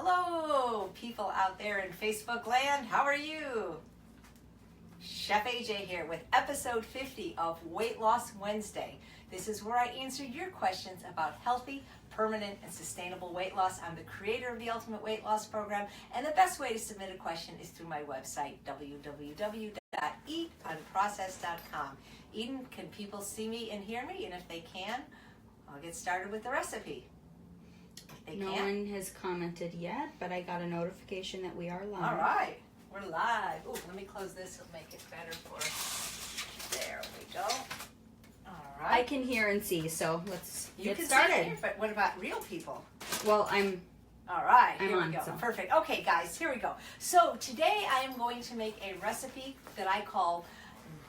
Hello, people out there in Facebook land. How are you? Chef AJ here with episode 50 of Weight Loss Wednesday. This is where I answer your questions about healthy, permanent, and sustainable weight loss. I'm the creator of the Ultimate Weight Loss Program, and the best way to submit a question is through my website, www.eatunprocessed.com. Eden, can people see me and hear me? And if they can, I'll get started with the recipe. No one has commented yet, but I got a notification that we are live. All right, we're live. Oh, let me close this. It'll make it better for us. There we go. All right. I can hear and see, so let's get can started. See here, but what about real people? Well, I'm all right. I'm here on, we go. so. Perfect. Okay, guys, here we go. So today I am going to make a recipe that I call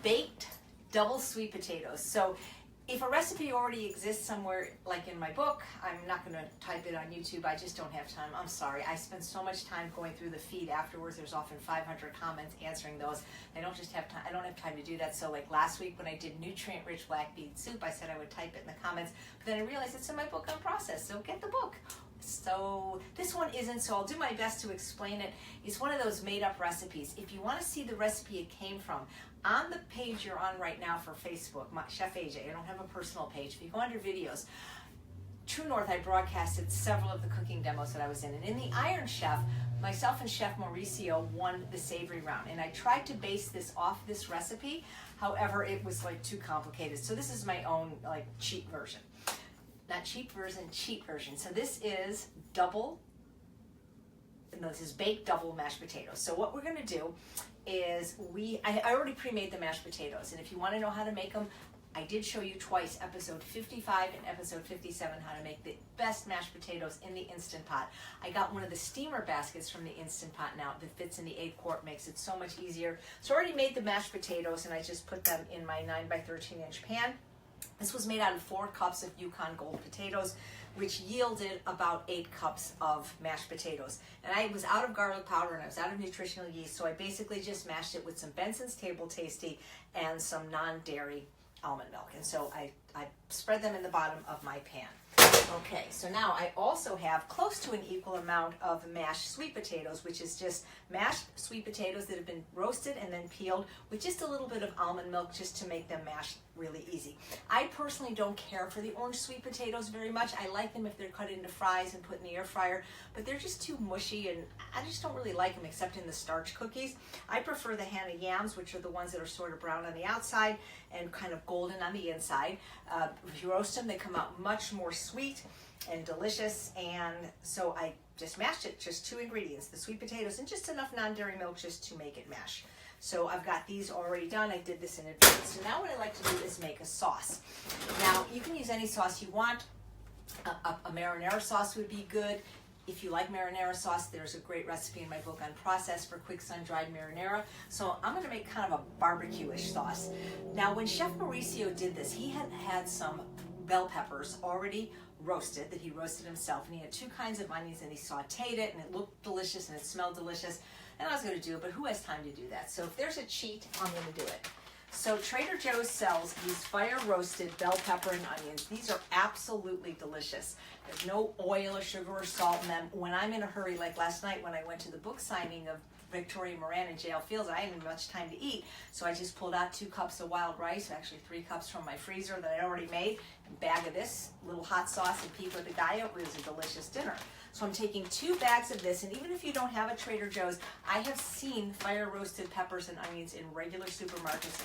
baked double sweet potatoes. So if a recipe already exists somewhere, like in my book, I'm not going to type it on YouTube. I just don't have time. I'm sorry. I spend so much time going through the feed afterwards. There's often 500 comments answering those. I don't just have time. I don't have time to do that. So like last week when I did nutrient-rich black bean soup, I said I would type it in the comments. But then I realized it's in my book Unprocessed. So get the book. So this one isn't, so I'll do my best to explain it. It's one of those made-up recipes. If you want to see the recipe it came from, on the page you're on right now for Facebook, Chef AJ, I don't have a personal page. If you go under videos, True North, I broadcasted several of the cooking demos that I was in. And in the Iron Chef, myself and Chef Mauricio won the savory round. And I tried to base this off this recipe. However, it was like too complicated. So this is my own like cheat version. Not cheap version, cheat version. So this is this is baked double mashed potatoes. So what we're going to do is I already pre-made the mashed potatoes, and if you want to know how to make them, I did show you twice, episode 55 and episode 57, how to make the best mashed potatoes in the Instant Pot. I got one of the steamer baskets from the Instant Pot now that fits in the 8-quart, makes it so much easier. So I already made the mashed potatoes, and I just put them in my 9x13-inch pan. This was made out of 4 cups of Yukon Gold potatoes, which yielded about 8 cups of mashed potatoes. And I was out of garlic powder and I was out of nutritional yeast, so I basically just mashed it with some Benson's Table Tasty and some non-dairy almond milk. And so I spread them in the bottom of my pan. Okay, so now I also have close to an equal amount of mashed sweet potatoes, which is just mashed sweet potatoes that have been roasted and then peeled with just a little bit of almond milk just to make them mashed really easy. I personally don't care for the orange sweet potatoes very much. I like them if they're cut into fries and put in the air fryer, but they're just too mushy and I just don't really like them except in the starch cookies. I prefer the Hannah yams, which are the ones that are sort of brown on the outside and kind of golden on the inside. If you roast them, they come out much more sweet and delicious, and so I just mashed it, just 2 ingredients, the sweet potatoes and just enough non-dairy milk just to make it mash. So I've got these already done. I did this in advance. So now what I like to do is make a sauce. Now you can use any sauce you want. A marinara sauce would be good. If you like marinara sauce, there's a great recipe in my book Unprocessed for quick sun-dried marinara. So I'm going to make kind of a barbecue-ish sauce. Now when Chef Mauricio did this, he had some bell peppers already roasted that he roasted himself, and he had 2 kinds of onions, and he sauteed it, and it looked delicious and it smelled delicious. And I was going to do it, but who has time to do that? So if there's a cheat, I'm going to do it. So Trader Joe's sells these fire-roasted bell pepper and onions. These are absolutely delicious. There's no oil or sugar or salt in them. When I'm in a hurry, like last night when I went to the book signing of Victoria Moran and J.L. Fields, I didn't have much time to eat, so I just pulled out 2 cups of wild rice, actually 3 cups from my freezer that I'd already made, a bag of this, little hot sauce and pico de gallo. It was a delicious dinner. So I'm taking 2 bags of this, and even if you don't have a Trader Joe's, I have seen fire-roasted peppers and onions in regular supermarkets,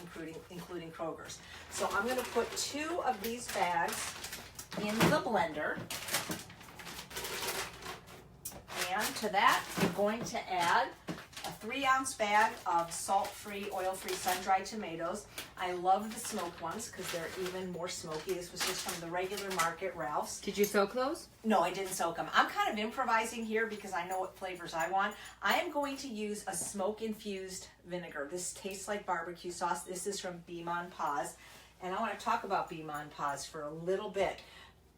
including Kroger's. So I'm going to put 2 of these bags in the blender. And to that, I'm going to add a 3-ounce bag of salt-free, oil-free, sun-dried tomatoes. I love the smoked ones because they're even more smoky. This was just from the regular market, Ralph's. Did you soak those? No, I didn't soak them. I'm kind of improvising here because I know what flavors I want. I am going to use a smoke-infused vinegar. This tastes like barbecue sauce. This is from Be Mon Paz. And I want to talk about Be Mon Paz for a little bit.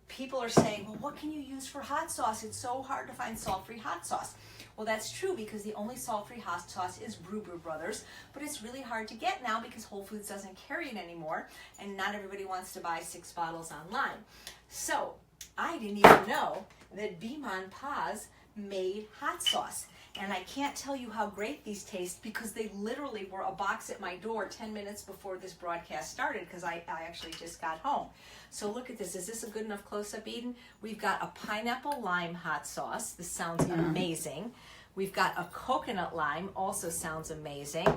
People are saying, well, what can you use for hot sauce? It's so hard to find salt-free hot sauce. Well, that's true because the only salt-free hot sauce is Brew Brothers, but it's really hard to get now because Whole Foods doesn't carry it anymore, and not everybody wants to buy 6 bottles online. So I didn't even know that Be Mon Paz made hot sauce. And I can't tell you how great these taste because they literally were a box at my door 10 minutes before this broadcast started because I actually just got home. So look at this. Is this a good enough close-up, Eden? We've got a pineapple lime hot sauce. This sounds amazing. We've got a coconut lime. Also sounds amazing.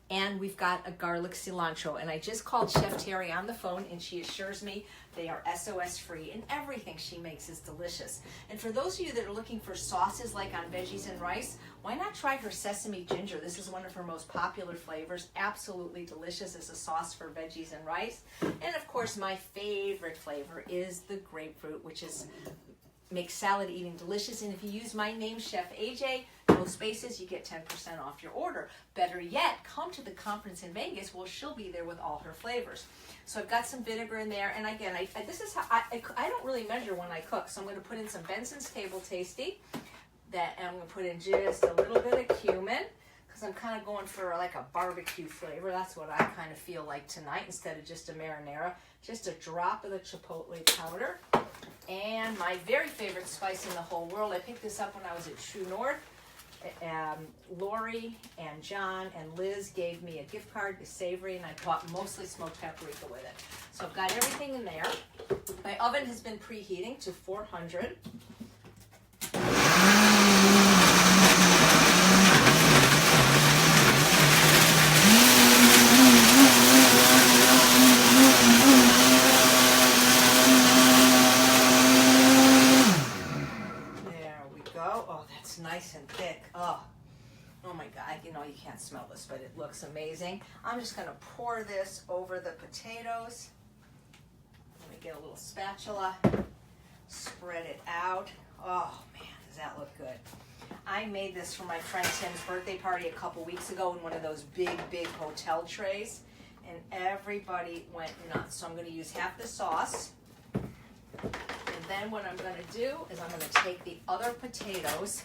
And we've got a garlic cilantro. And I just called Chef Terry on the phone, and she assures me they are SOS free, and everything she makes is delicious. And for those of you that are looking for sauces like on veggies and rice, why not try her sesame ginger? This is one of her most popular flavors. Absolutely delicious as a sauce for veggies and rice. And of course, my favorite flavor is the grapefruit, which makes salad eating delicious. And if you use my name, Chef AJ, no spaces, you get 10% off your order. Better yet, come to the conference in Vegas. Well, she'll be there with all her flavors. So I've got some vinegar in there. And again, this is how I don't really measure when I cook. So I'm going to put in some Benson's Table Tasty. And I'm going to put in just a little bit of cumin because I'm kind of going for like a barbecue flavor. That's what I kind of feel like tonight instead of just a marinara. Just a drop of the chipotle powder. And my very favorite spice in the whole world. I picked this up when I was at True North. Lori and John and Liz gave me a gift card to Savory, and I bought mostly smoked paprika with it. So I've got everything in there. My oven has been preheating to 400. Nice and thick. Oh my God, you can't smell this, but it looks amazing. I'm just going to pour this over the potatoes. Let me get a little spatula, spread it out. Oh man, does that look good. I made this for my friend Tim's birthday party a couple weeks ago in one of those big hotel trays, and everybody went nuts. So I'm going to use half the sauce, and then what I'm going to do is I'm going to take the other potatoes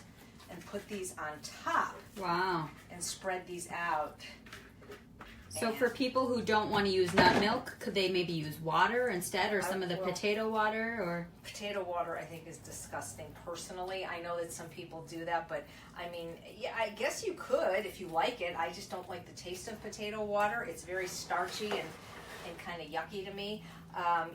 and put these on top. Wow. And spread these out. So for people who don't want to use nut milk, could they maybe use water instead, or some of the potato water? Or potato water, I think, is disgusting personally. I know that some people do that, but I mean, yeah, I guess you could if you like it. I just don't like the taste of potato water. It's very starchy and kind of yucky to me.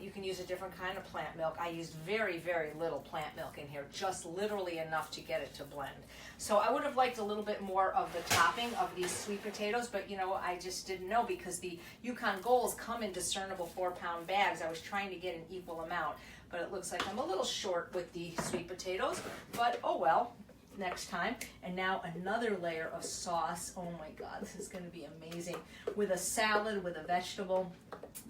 You can use a different kind of plant milk. I used very little plant milk in here, just literally enough to get it to blend. So I would have liked a little bit more of the topping of these sweet potatoes, but I just didn't know because the Yukon Golds come in discernible 4-pound bags. I was trying to get an equal amount, but it looks like I'm a little short with the sweet potatoes, but oh well. Next time. And now another layer of sauce. Oh my God, this is going to be amazing. With a salad, with a vegetable.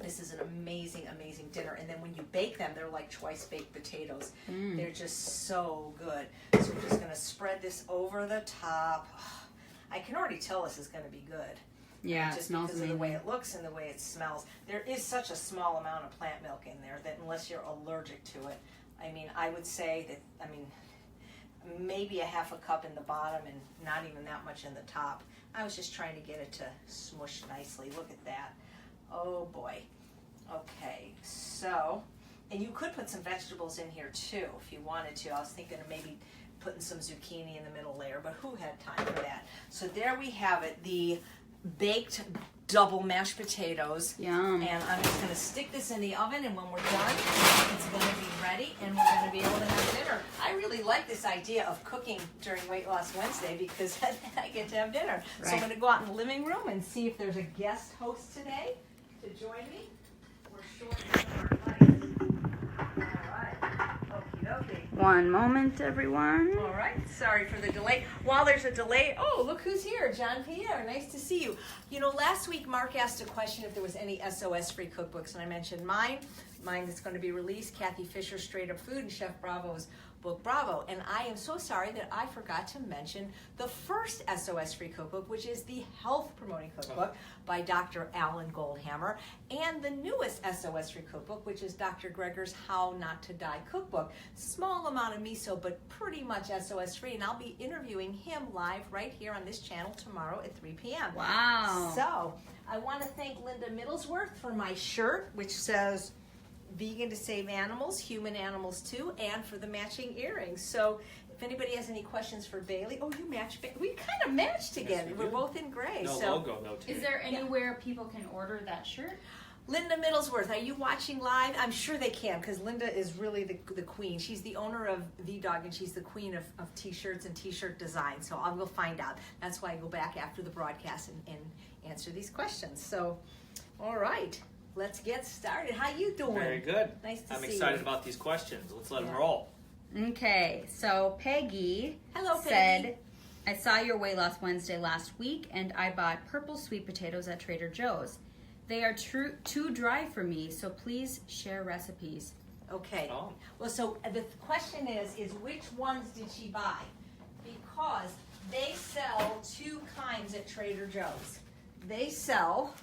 This is an amazing dinner. And then when you bake them, they're like twice baked potatoes. They're just so good. So we're just going to spread this over the top. I can already tell this is going to be good. Yeah, just because of the way it looks and the way it smells. There is such a small amount of plant milk in there that unless you're allergic to it, I mean, I would say that, maybe a half a cup in the bottom and not even that much in the top. I was just trying to get it to smush nicely. Look at that. Oh boy. Okay, so, and you could put some vegetables in here too if you wanted to. I was thinking of maybe putting some zucchini in the middle layer, but who had time for that? So there we have it, the baked double mashed potatoes. Yum. And I'm just going to stick this in the oven, and when we're done, it's going to be ready, and we're going to be able to have dinner. I really like this idea of cooking during Weight Loss Wednesday because I get to have dinner. Right. So I'm going to go out in the living room and see if there's a guest host today to join me. We're short on our lights. All right. Okie dokie. One moment, everyone. All right. Sorry for the delay. While there's a delay, oh, look who's here. John Pierre. Nice to see you. Last week Mark asked a question if there was any SOS-free cookbooks, and I mentioned mine that's going to be released, Kathy Fisher's Straight Up Food, and Chef Bravo's book, Bravo. And I am so sorry that I forgot to mention the first SOS-free cookbook, which is the Health Promoting Cookbook by Dr. Alan Goldhammer, and the newest SOS-free cookbook, which is Dr. Greger's How Not to Die Cookbook. Small amount of miso, but pretty much SOS-free, and I'll be interviewing him live right here on this channel tomorrow at 3 p.m. Wow. So, I want to thank Linda Middlesworth for my shirt, which says vegan to save animals, human animals too, and for the matching earrings. So if anybody has any questions for Bailey, you match. We kind of match together. Yes, we We're do. both in gray. No so. logo though, too. Is there anywhere people can order that shirt? Linda Middlesworth, are you watching live? I'm sure they can, because Linda is really the queen. She's the owner of The Dog, and she's the queen of t-shirts and t-shirt design. So I will find out. That's why I go back after the broadcast and answer these questions. So, all right, let's get started. How you doing? Very good. Nice to I'm see excited you. about these questions. Let's let them Yeah. roll. Okay, so Peggy Hello, Peggy. said, I saw your Weight Loss Wednesday last week, and I bought purple sweet potatoes at Trader Joe's. They are too dry for me, so please share recipes. Okay. Oh. Well, so the question is which ones did she buy? Because they sell two kinds at Trader Joe's. They sell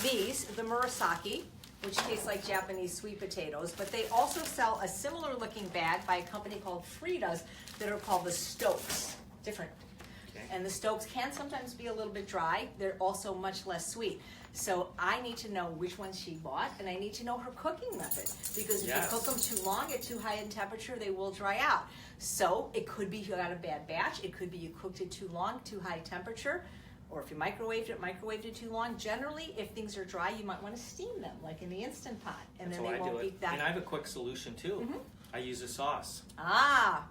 these, the Murasaki, which tastes like Japanese sweet potatoes, but they also sell a similar looking bag by a company called Frida's that are called the Stokes. Different. Okay. And the Stokes can sometimes be a little bit dry. They're also much less sweet. So I need to know which ones she bought, and I need to know her cooking method. Because if Yes. you cook them too long at too high in temperature, they will dry out. So it could be you got a bad batch. It could be you cooked it too long, too high temperature. Or if you microwaved it too long. Generally, if things are dry, you might want to steam them, like in the Instant Pot. And That's then how they I do won't it. be that. And I have a quick solution too. Mhm. I use a sauce. Ah!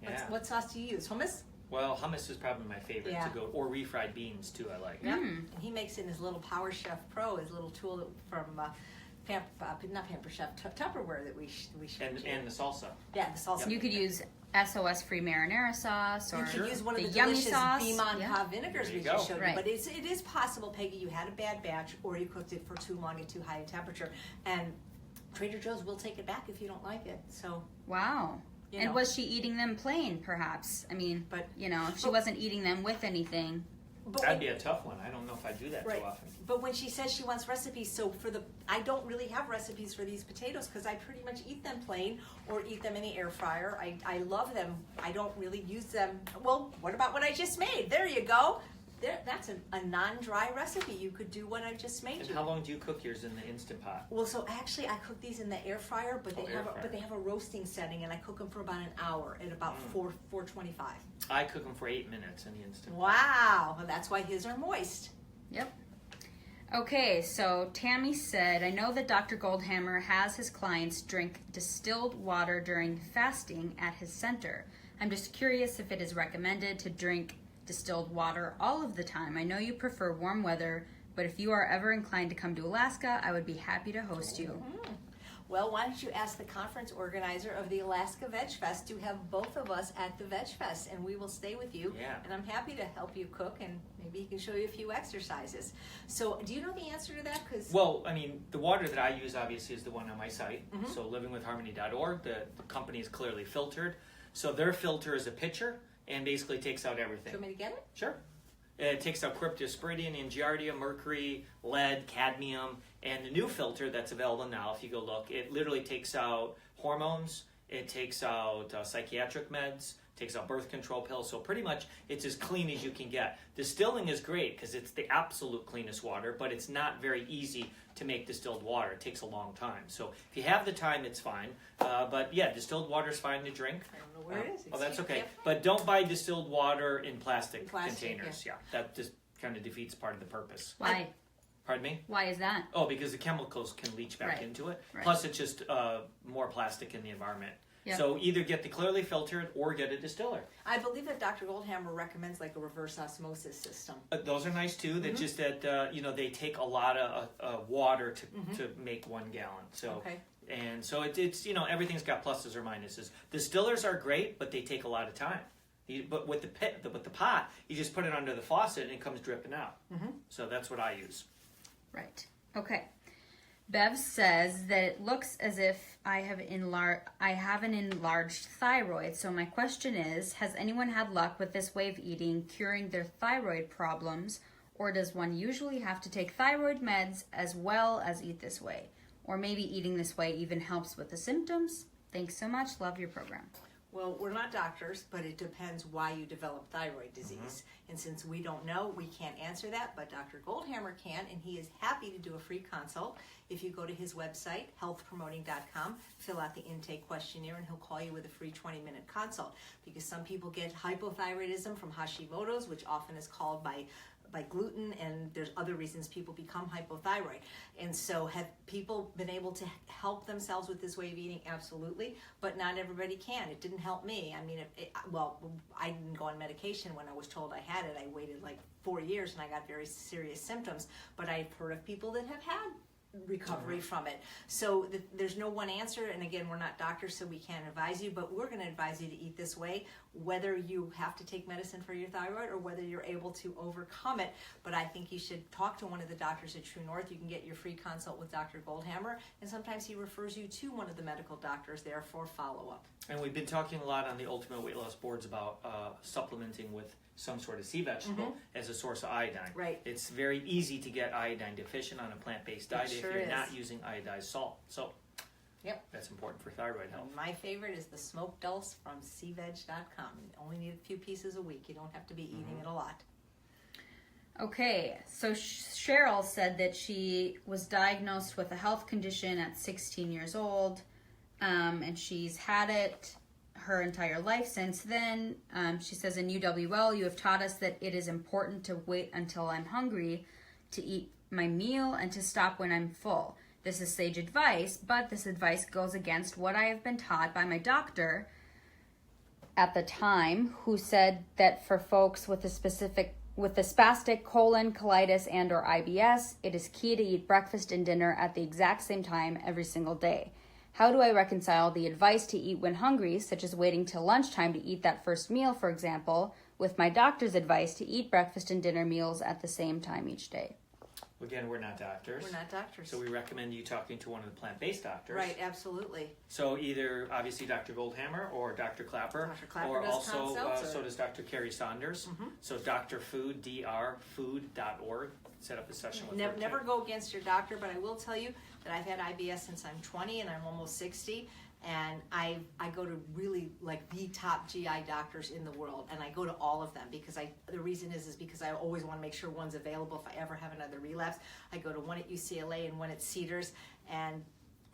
Yeah. What sauce do you use? Hummus? Well, hummus is probably my favorite Yeah. to go, or refried beans too. I like. Yeah. And he makes it in his little Power Chef Pro, his little tool from not Pamper Chef, Tupperware that we showed you. And the salsa. Yeah, the salsa. You could use SOS free marinara sauce, or You could use one of the the yummy delicious sauce. Beam on top vinegars There we you just go. showed Right. you. But it is possible, Peggy, you had a bad batch or you cooked it for too long and too high in temperature. And Trader Joe's will take it back if you don't like it. So, Wow. you And know. was she eating them plain, perhaps? I mean, But- if she but- wasn't eating them with anything. but That'd when- be a tough one. I don't know if I do that Right. too often. But when she says she wants recipes, so I don't really have recipes for these potatoes because I pretty much eat them plain or eat them in the air fryer. I love them. I don't really use them. Well, what about what I just made? There you go. That's a non-dry recipe. You could do what I just made And you. how long do you cook yours in the Instant Pot? Well, so actually, I cook these in the air fryer, but they air fryer. have a roasting setting, and I cook them for about an hour at about 425. I cook them for 8 minutes in the Instant Pot. Wow, well, that's why his are moist. Yep. Okay, so Tammy said, I know that Dr. Goldhammer has his clients drink distilled water during fasting at his center. I'm just curious if it is recommended to drink distilled water all of the time. I know you prefer warm weather, but if you are ever inclined to come to Alaska, I would be happy to host you. Well, why don't you ask the conference organizer of the Alaska Veg Fest to have both of us at the Veg Fest, and we will stay with you. Yeah. And I'm happy to help you cook, and maybe he can show you a few exercises. So, do you know the answer to that? Well, I mean, the water that I use obviously is the one on my site. Mhm. So livingwithharmony.org, the company is clearly filtered. So their filter is a pitcher and basically takes out do everything. you want me to get it? Sure. It takes out cryptosporidium, giardia, mercury, lead, cadmium, and the new filter that's available now, if you go look, it literally takes out hormones, it takes out psychiatric meds, takes out birth control pills, so pretty much it's as clean as you can get. Distilling is great because it's the absolute cleanest water, but it's not very easy to make distilled water. It takes a long time. So if you have the time, it's fine. But yeah, distilled water is fine to drink. I don't know where it is. Oh, that's okay. Yep. But don't buy distilled water in plastic, Plastic, containers. Yeah, that just kind of defeats part of the purpose. Why? Pardon me? Why is that? Oh, because the chemicals can leach back Right. into it. Right. Plus, it's just more plastic in the environment. Yep. So either get the clearly filtered or get a distiller. I believe that Dr. Goldhammer recommends like a reverse osmosis system. Those are nice too. That Mhm. just that they take a lot of water to make 1 gallon. So Okay. and so it's everything's got pluses or minuses. Distillers are great, but they take a lot of time. But with the pot, you just put it under the faucet and it comes dripping out. Mm-hmm. So that's what I use. Right. Okay. Bev says that it looks as if I have an enlarged thyroid. So my question is, has anyone had luck with this way of eating curing their thyroid problems, or does one usually have to take thyroid meds as well as eat this way? Or maybe eating this way even helps with the symptoms? Thanks so much. Love your program. Well, we're not doctors, but it depends why you develop thyroid disease. And since we don't know, we can't answer that, but Dr. Goldhammer can, and he is happy to do a free consult. If you go to his website, healthpromoting.com, fill out the intake questionnaire, and he'll call you with a free 20-minute consult. Because some people get hypothyroidism from Hashimoto's, which often is called by gluten, and there's other reasons people become hypothyroid. And so have people been able to help themselves with this way of eating? Absolutely, but not everybody can. It didn't help me. I mean, I didn't go on medication when I was told I had it. I waited like 4 years and I got very serious symptoms, but I've heard of people that have had recovery from it. So there's no one answer, and again, we're not doctors, so we can't advise you, but we're going to advise you to eat this way, whether you have to take medicine for your thyroid or whether you're able to overcome it. But I think you should talk to one of the doctors at True North. You can get your free consult with Dr. Goldhammer, and sometimes he refers you to one of the medical doctors there for follow-up. And we've been talking a lot on the Ultimate Weight Loss Boards about supplementing with some sort of sea vegetable as a source of iodine. Right. It's very easy to get iodine deficient on a plant-based diet if you're not using iodized salt. So that's important for thyroid health. And my favorite is the smoked dulse from cveg.com. You only need a few pieces a week. You don't have to be eating it a lot. Okay, so Cheryl said that she was diagnosed with a health condition at 16 years old, and she's had it her entire life since then. She says, in UWL, you have taught us that it is important to wait until I'm hungry to eat my meal and to stop when I'm full. This is sage advice, but this advice goes against what I have been taught by my doctor at the time, who said that for folks with the spastic colon, colitis, and or IBS, it is key to eat breakfast and dinner at the exact same time every single day. How do I reconcile the advice to eat when hungry, such as waiting till lunchtime to eat that first meal, for example, with my doctor's advice to eat breakfast and dinner meals at the same time each day? Again, we're not doctors. We're not doctors. So we recommend you talking to one of the plant-based doctors. Right, absolutely. So either, obviously, Dr. Goldhammer or Dr. Clapper. Dr. Clapper or does also, consults, so does Dr. Carrie Saunders. So Dr. Food, drfood.org. Set up a session with her. Never go against your doctor, but I will tell you that I've had IBS since I'm 20 and I'm almost 60. And I go to really like the top GI doctors in the world, and I go to all of them because the reason is because I always want to make sure one's available if I ever have another relapse. I go to one at UCLA and one at Cedars, and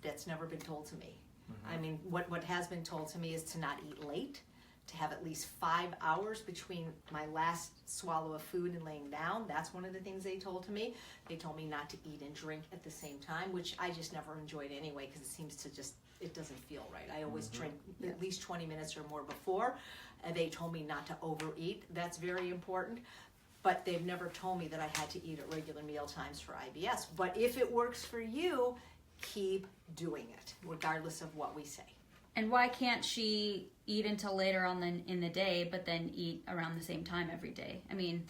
that's never been told to me. I mean, what has been told to me is to not eat late, to have at least 5 hours between my last swallow of food and laying down. That's one of the things they told to me. They told me not to eat and drink at the same time, which I just never enjoyed anyway because it seems to it doesn't feel right. I always drink at least 20 minutes or more before. And they told me not to overeat. That's very important. But they've never told me that I had to eat at regular meal times for IBS. But if it works for you, keep doing it, regardless of what we say. And why can't she eat until later on in the day, but then eat around the same time every day? I mean,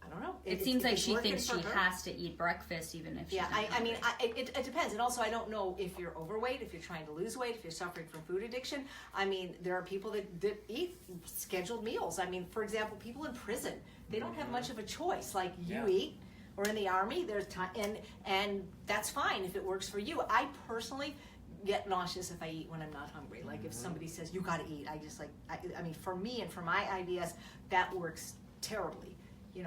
I don't know. It seems like she thinks she has to eat breakfast even if she's not hungry. It depends. And also, I don't know if you're overweight, if you're trying to lose weight, if you're suffering from food addiction. I mean, there are people that eat scheduled meals. I mean, for example, people in prison, they don't have much of a choice. Like you eat, or in the Army, there's time, and that's fine if it works for you. I personally get nauseous if I eat when I'm not hungry. Like if somebody says, you gotta eat, I just I mean, for me and for my IBS, that works terribly.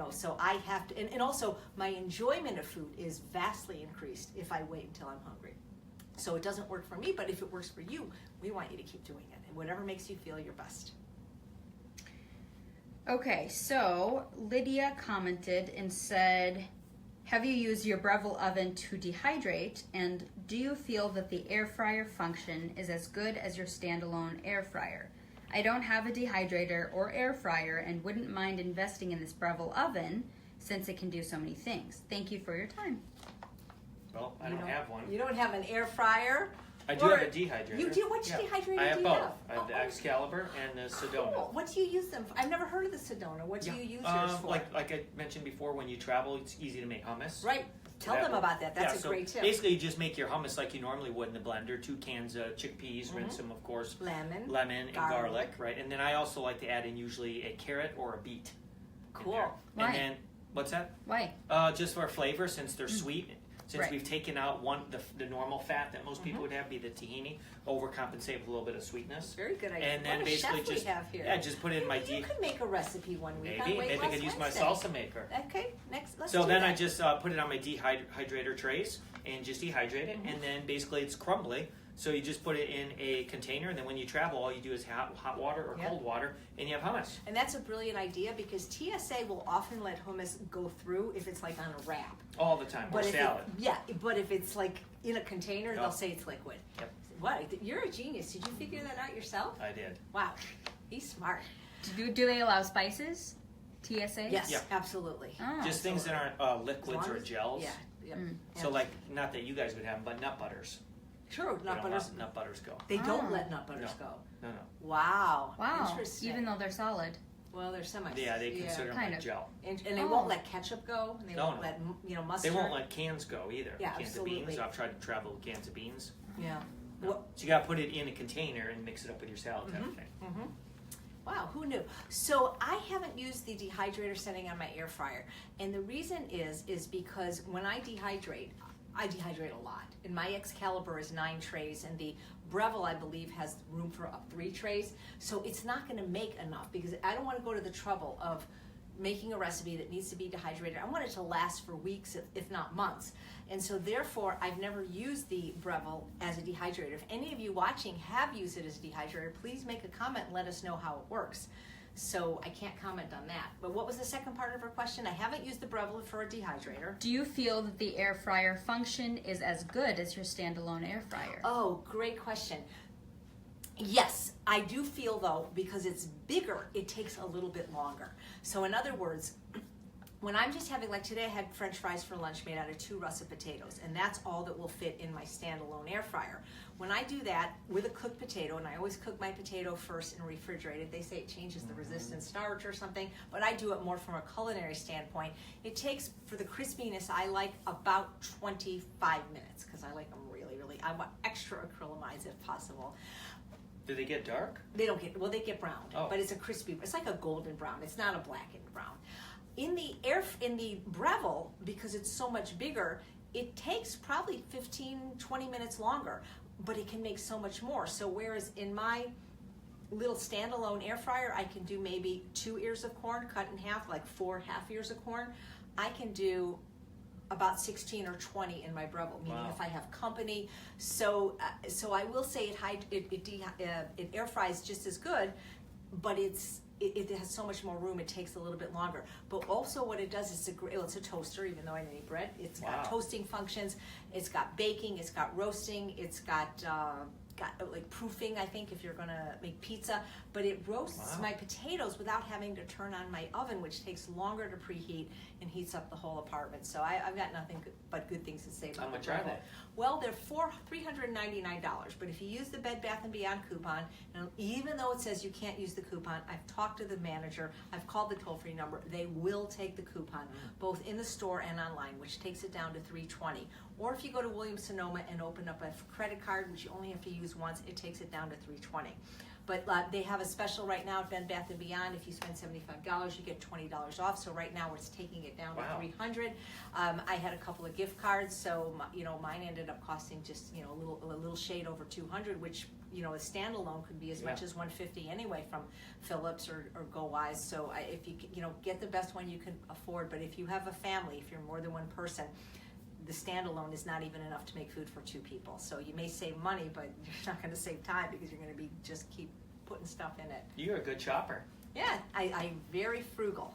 So I have to, and also my enjoyment of food is vastly increased if I wait until I'm hungry. So it doesn't work for me, but if it works for you, we want you to keep doing it, and whatever makes you feel your best. Okay, so Lydia commented and said, have you used your Breville oven to dehydrate, and do you feel that the air fryer function is as good as your standalone air fryer? I don't have a dehydrator or air fryer and wouldn't mind investing in this Breville oven since it can do so many things. Thank you for your time. Well, I don't have one. You don't have an air fryer? I do have a dehydrator. You do? Which dehydrator do you have? I have both. I have the Excalibur and the Sedona. Cool. What do you use them for? I've never heard of the Sedona. What do you use yours for? Like I mentioned before, when you travel, it's easy to make hummus. Right. Tell them about that. That's a great tip. Basically, you just make your hummus like you normally would in the blender. 2 cans of chickpeas, rinse them, of course. Lemon, and garlic, right? And then I also like to add in usually a carrot or a beet. Cool. Why? And then, what's that? Why? Just for flavor, since they're sweet. since Right. we've taken out the normal fat that most people would have, be the tahini, overcompensate with a little bit of sweetness. Very good idea. And then what a basically chef just we have here. just put it in my You could make a recipe one week on maybe Weight I Loss could use my Wednesday. salsa maker. Okay, next. Let's So do then that. I just put it on my dehydrator trays and just dehydrate it, and then basically it's crumbly. So you just put it in a container, and then when you travel, all you do is hot water or Yep. cold water, and you have hummus. And that's a brilliant idea because TSA will often let hummus go through if it's like on a wrap. All the time, or But if salad. but if it's like in a container, Yep. they'll say it's liquid. Yep. What? You're a genius. Did you figure that out yourself? I did. Wow, he's smart. Do they allow spices? TSA? Yes, Yeah. absolutely. Oh. Just things that aren't As liquids long or as- gels. Yeah. Yep. So like, not that you guys would have, but nut butters. True, They nut don't butters. let nut butters go. They don't Oh. let nut butters No. go. No. Wow. Wow. Interesting. Even though they're solid. well, they're semi. Yeah, they consider them kind like of. gel. And they Oh. won't let ketchup go. And they No, won't no. let They mustard. won't let cans go either. Yeah, Cans absolutely. of beans. I've tried to travel with cans of beans. Yeah. No. What- So you got to put it in a container and mix it up with your salad type of thing. Wow, who knew? So I haven't used the dehydrator setting on my air fryer, and the reason is because when I dehydrate a lot. And my Excalibur is 9 trays, and the Breville, I believe, has room for up 3 trays. So it's not going to make enough because I don't want to go to the trouble of making a recipe that needs to be dehydrated. I want it to last for weeks, if not months. And so therefore, I've never used the Breville as a dehydrator. If any of you watching have used it as a dehydrator, please make a comment and let us know how it works. So I can't comment on that. But what was the second part of her question? I haven't used the Breville for a dehydrator. Do you feel that the air fryer function is as good as your standalone air fryer? Oh, great question. Yes, I do feel though, because it's bigger, it takes a little bit longer. So in other words, when I'm just having, like today I had French fries for lunch made out of 2 russet potatoes, and that's all that will fit in my standalone air fryer. When I do that with a cooked potato, and I always cook my potato first and refrigerate it, they say it changes the resistant starch or something, but I do it more from a culinary standpoint. It takes, for the crispiness I like, about 25 minutes, because I like them really, really, I want extra acrylamide if possible. Do they get dark? They don't get, well, they get browned, Oh. but it's a crispy, it's like a golden brown. It's not a blackened brown. In the Breville, because it's so much bigger, it takes probably 15, 20 minutes longer, but it can make so much more. So whereas in my little standalone air fryer, I can do maybe 2 ears of corn cut in half, like 4 half ears of corn. I can do about 16 or 20 in my Breville, meaning Wow. if I have company. So I will say it air fries just as good, but it has so much more room. It takes a little bit longer. But also, what it does is it's a toaster. Even though I don't eat bread, it's got Wow. toasting functions. It's got baking. It's got roasting. It's got like proofing, I think, if you're gonna make pizza. But it roasts Wow. my potatoes without having to turn on my oven, which takes longer to preheat and heats up the whole apartment. So I've got nothing but good things to say about How much the are Breville. they? Well, they're $399, but if you use the Bed Bath & Beyond coupon, and even though it says you can't use the coupon, I've talked to the manager, I've called the toll-free number, they will take the coupon, both in the store and online, which takes it down to $320. Or if you go to Williams-Sonoma and open up a credit card, which you only have to use once, it takes it down to $320. But they have a special right now at Bed Bath & Beyond. If you spend $75, you get $20 off. So right now, it's taking it down Wow. to $300. I had a couple of gift cards, so mine ended up costing just a little shade over $200, which a standalone could be as much as $150 anyway from Phillips or Go Wise. So if you get the best one you can afford. But if you have a family, if you're more than one person, the standalone is not even enough to make food for 2 people. So you may save money, but you're not going to save time because you're going to be just keep putting stuff in it. You're a good shopper. Yeah, I'm very frugal.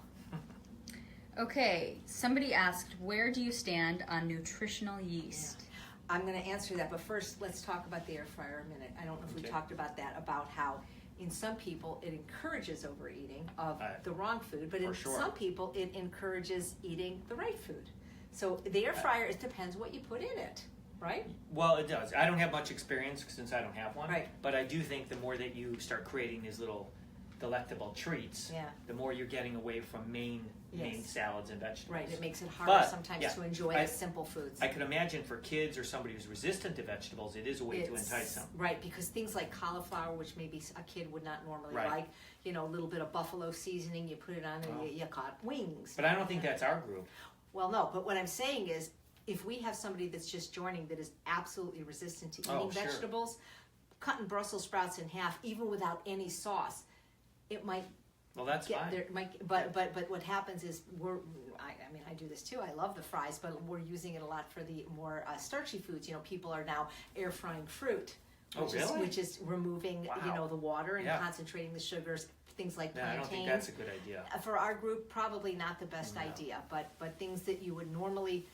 Okay, somebody asked, where do you stand on nutritional yeast? I'm going to answer that, but first let's talk about the air fryer a minute. I don't know if we Okay. talked about that, about how in some people it encourages overeating of Right. the wrong food, but For in sure. some people it encourages eating the right food. So the air fryer, it depends what you put in it, right? Well, it does. I don't have much experience since I don't have one. Right. But I do think the more that you start creating these little delectable treats, Yeah. the more you're getting away from main Yes. salads and vegetables. Right, it makes it harder But, sometimes yeah, to enjoy I- the simple foods. I could imagine for kids or somebody who's resistant to vegetables, it is a way to entice them. Right, because things like cauliflower, which maybe a kid would not normally Right. like, a little bit of buffalo seasoning, you put it on and Oh. you caught wings. But I don't think that's our group. Well, no, but what I'm saying is, if we have somebody that's just joining that is absolutely resistant to eating Oh, sure. vegetables, cutting Brussels sprouts in half, even without any sauce, it might Well, that's get fine. there. But what happens is I mean, I do this too. I love the fries, but we're using it a lot for the more starchy foods. You know, people are now air frying fruit. Oh, really? Which is removing, Wow. the water and Yeah. concentrating the sugars, things like No, I plantain. don't think that's a good idea. For our group, probably not the best No. idea, but things that you would normally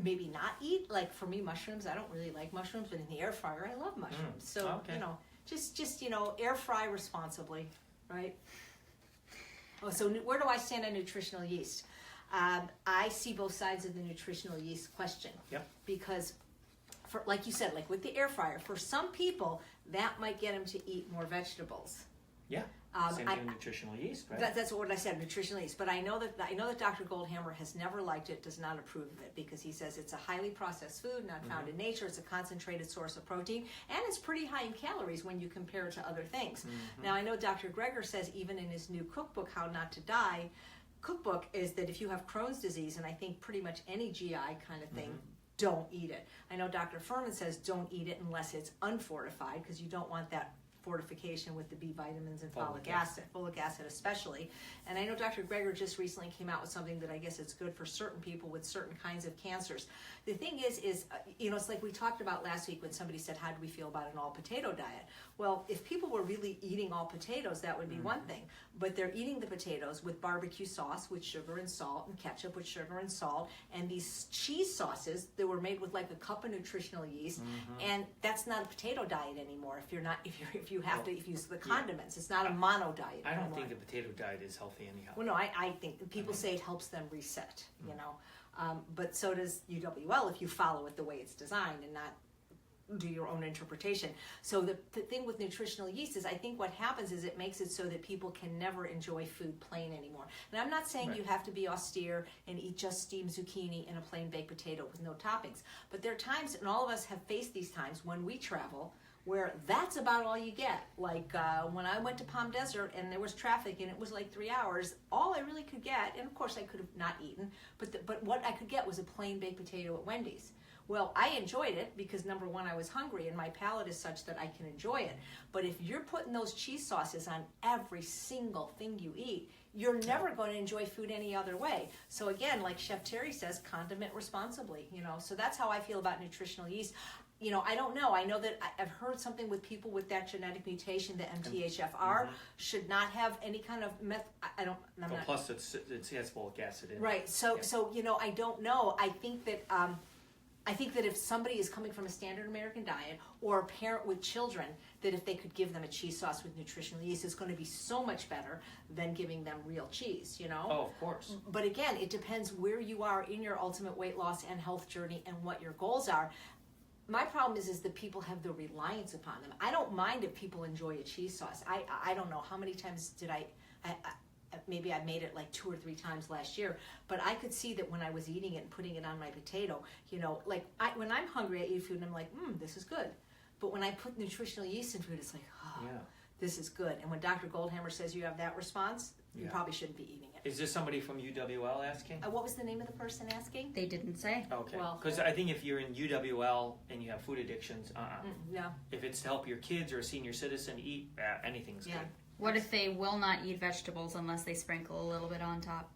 maybe not eat, like for me, mushrooms. I don't really like mushrooms, but in the air fryer, I love mushrooms. So Okay. just air fry responsibly, right? Oh, so where do I stand on nutritional yeast? I see both sides of the nutritional yeast question. Yep. Because, like you said, like with the air fryer, for some people, that might get them to eat more vegetables. Yeah. Same thing with nutritional yeast, right? That's what I said, nutritional yeast. But I know that Dr. Goldhammer has never liked it, does not approve of it, because he says it's a highly processed food, not found in nature. It's a concentrated source of protein, and it's pretty high in calories when you compare it to other things. Now I know Dr. Greger says even in his new cookbook, How Not to Die, cookbook is that if you have Crohn's disease, and I think pretty much any GI kind of thing, don't eat it. I know Dr. Furman says don't eat it unless it's unfortified, because you don't want that fortification with the B vitamins and folic acid especially. And I know Dr. Greger just recently came out with something that I guess it's good for certain people with certain kinds of cancers. The thing is it's like we talked about last week when somebody said, how do we feel about an all potato diet? Well, if people were really eating all potatoes, that would be one thing. But they're eating the potatoes with barbecue sauce with sugar and salt, and ketchup with sugar and salt, and these cheese sauces that were made with like a cup of nutritional yeast, and that's not a potato diet anymore. If you have to use the condiments, it's not a mono diet. I don't anymore. think the potato diet is healthy anyhow. Well, no, I think people say it helps them reset, but so does UWL if you follow it the way it's designed and not do your own interpretation. So the thing with nutritional yeast is I think what happens is it makes it so that people can never enjoy food plain anymore. And I'm not saying you have to be austere and eat just steamed zucchini and a plain baked potato with no toppings, but there are times, and all of us have faced these times when we travel, where that's about all you get. Like when I went to Palm Desert and there was traffic and it was like 3 hours, all I really could get, and of course I could have not eaten, but what I could get was a plain baked potato at Wendy's. Well, I enjoyed it because number one, I was hungry and my palate is such that I can enjoy it. But if you're putting those cheese sauces on every single thing you eat, you're never going to enjoy food any other way. So again, like Chef Terry says, condiment responsibly, so that's how I feel about nutritional yeast. I don't know. I know that I've heard something with people with that genetic mutation, the MTHFR, should not have any kind of Plus, it has folic acid in it. Right. So I don't know. I think that if somebody is coming from a standard American diet or a parent with children, that if they could give them a cheese sauce with nutritional yeast, it's going to be so much better than giving them real cheese, Oh, of course. But again, it depends where you are in your ultimate weight loss and health journey and what your goals are. My problem is that people have the reliance upon them. I don't mind if people enjoy a cheese sauce. I don't know how many times did I maybe I made it like 2 or 3 times last year, but I could see that when I was eating it and putting it on my potato, when I'm hungry, I eat food and I'm like, this is good. But when I put nutritional yeast in food, it's like, this is good. And when Dr. Goldhammer says you have that response, you probably shouldn't be eating it. Is this somebody from UWL asking? What was the name of the person asking? They didn't say. Okay. Well, Because I think if you're in UWL and you have food addictions, No. If it's to help your kids or a senior citizen eat, anything's good. What if they will not eat vegetables unless they sprinkle a little bit on top?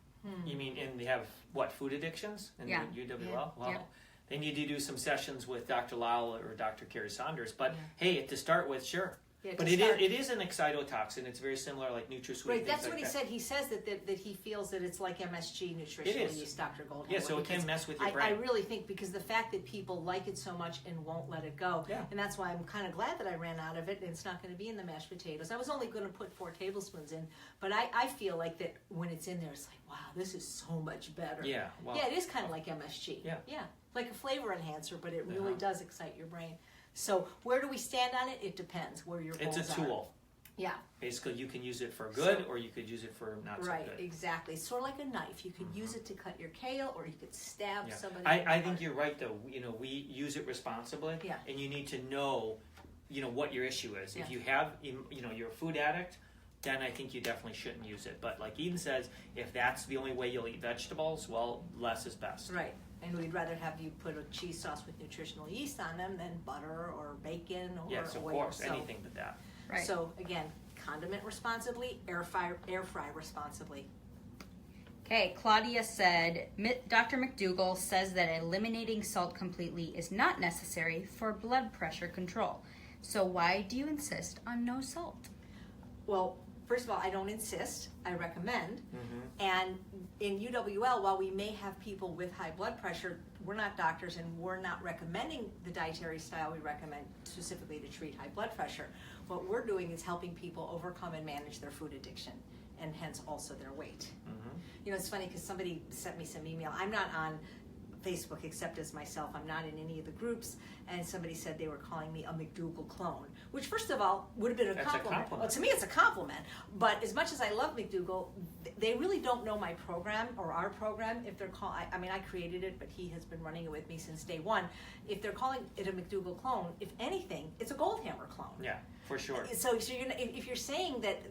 You mean, and they have, food addictions in Yeah. UWL? Yeah. Well, Yeah. they need to do some sessions with Dr. Lyle or Dr. Carrie Saunders. But, hey, to start with, sure. Yeah, But it is an excitotoxin. It's very similar, like NutraSweet. Right, that's like what he said. He says that he feels that it's like MSG nutritional It is. yeast, Dr. Goldhammer. Yeah, so it can mess with your I brain. really think because the fact that people like it so much and won't let it go, Yeah. and that's why I'm kind of glad that I ran out of it and it's not going to be in the mashed potatoes. I was only going to put 4 tablespoons in, but I feel like that when it's in there, it's like, wow, this is so much better. Yeah, well, yeah, it is kind of like MSG. Yeah. Yeah, like a flavor enhancer, but it really does excite your brain. So where do we stand on it? It depends where your goals it's a tool. Yeah. Basically, you can use it for good or you could use it for not so Right, good. exactly. Sort of like a knife. You could use it to cut your kale, or you could stab Yeah. somebody. I think you're right, though. We use it responsibly, Yeah. and you need to know, what your issue is. Yeah. If you have, you're a food addict, then I think you definitely shouldn't use it. But like Eden says, if that's the only way you'll eat vegetables, well, less is best. Right. And we'd rather have you put a cheese sauce with nutritional yeast on them than butter or bacon or Yes, of oil. course, So- anything but that. Right. So again, condiment responsibly, air fry responsibly. Okay, Claudia said, Dr. McDougall says that eliminating salt completely is not necessary for blood pressure control. So why do you insist on no salt? Well, first of all, I don't insist. I recommend. Mm-hmm. And in UWL, while we may have people with high blood pressure, we're not doctors and we're not recommending the dietary style we recommend specifically to treat high blood pressure. What we're doing is helping people overcome and manage their food addiction and hence also their weight. Mm-hmm. You know, it's funny because somebody sent me some email. I'm not on Facebook except as myself. I'm not in any of the groups. And somebody said they were calling me a McDougall clone, which first of all would have been a That's a compliment. compliment. Well, to me it's a compliment. But as much as I love McDougall, they really don't know my program or our program. If they're I mean, I created it, but he has been running it with me since day one. If they're calling it a McDougall clone, if anything, it's a Goldhammer clone. Yeah, for sure. So you're gonna, if you're saying that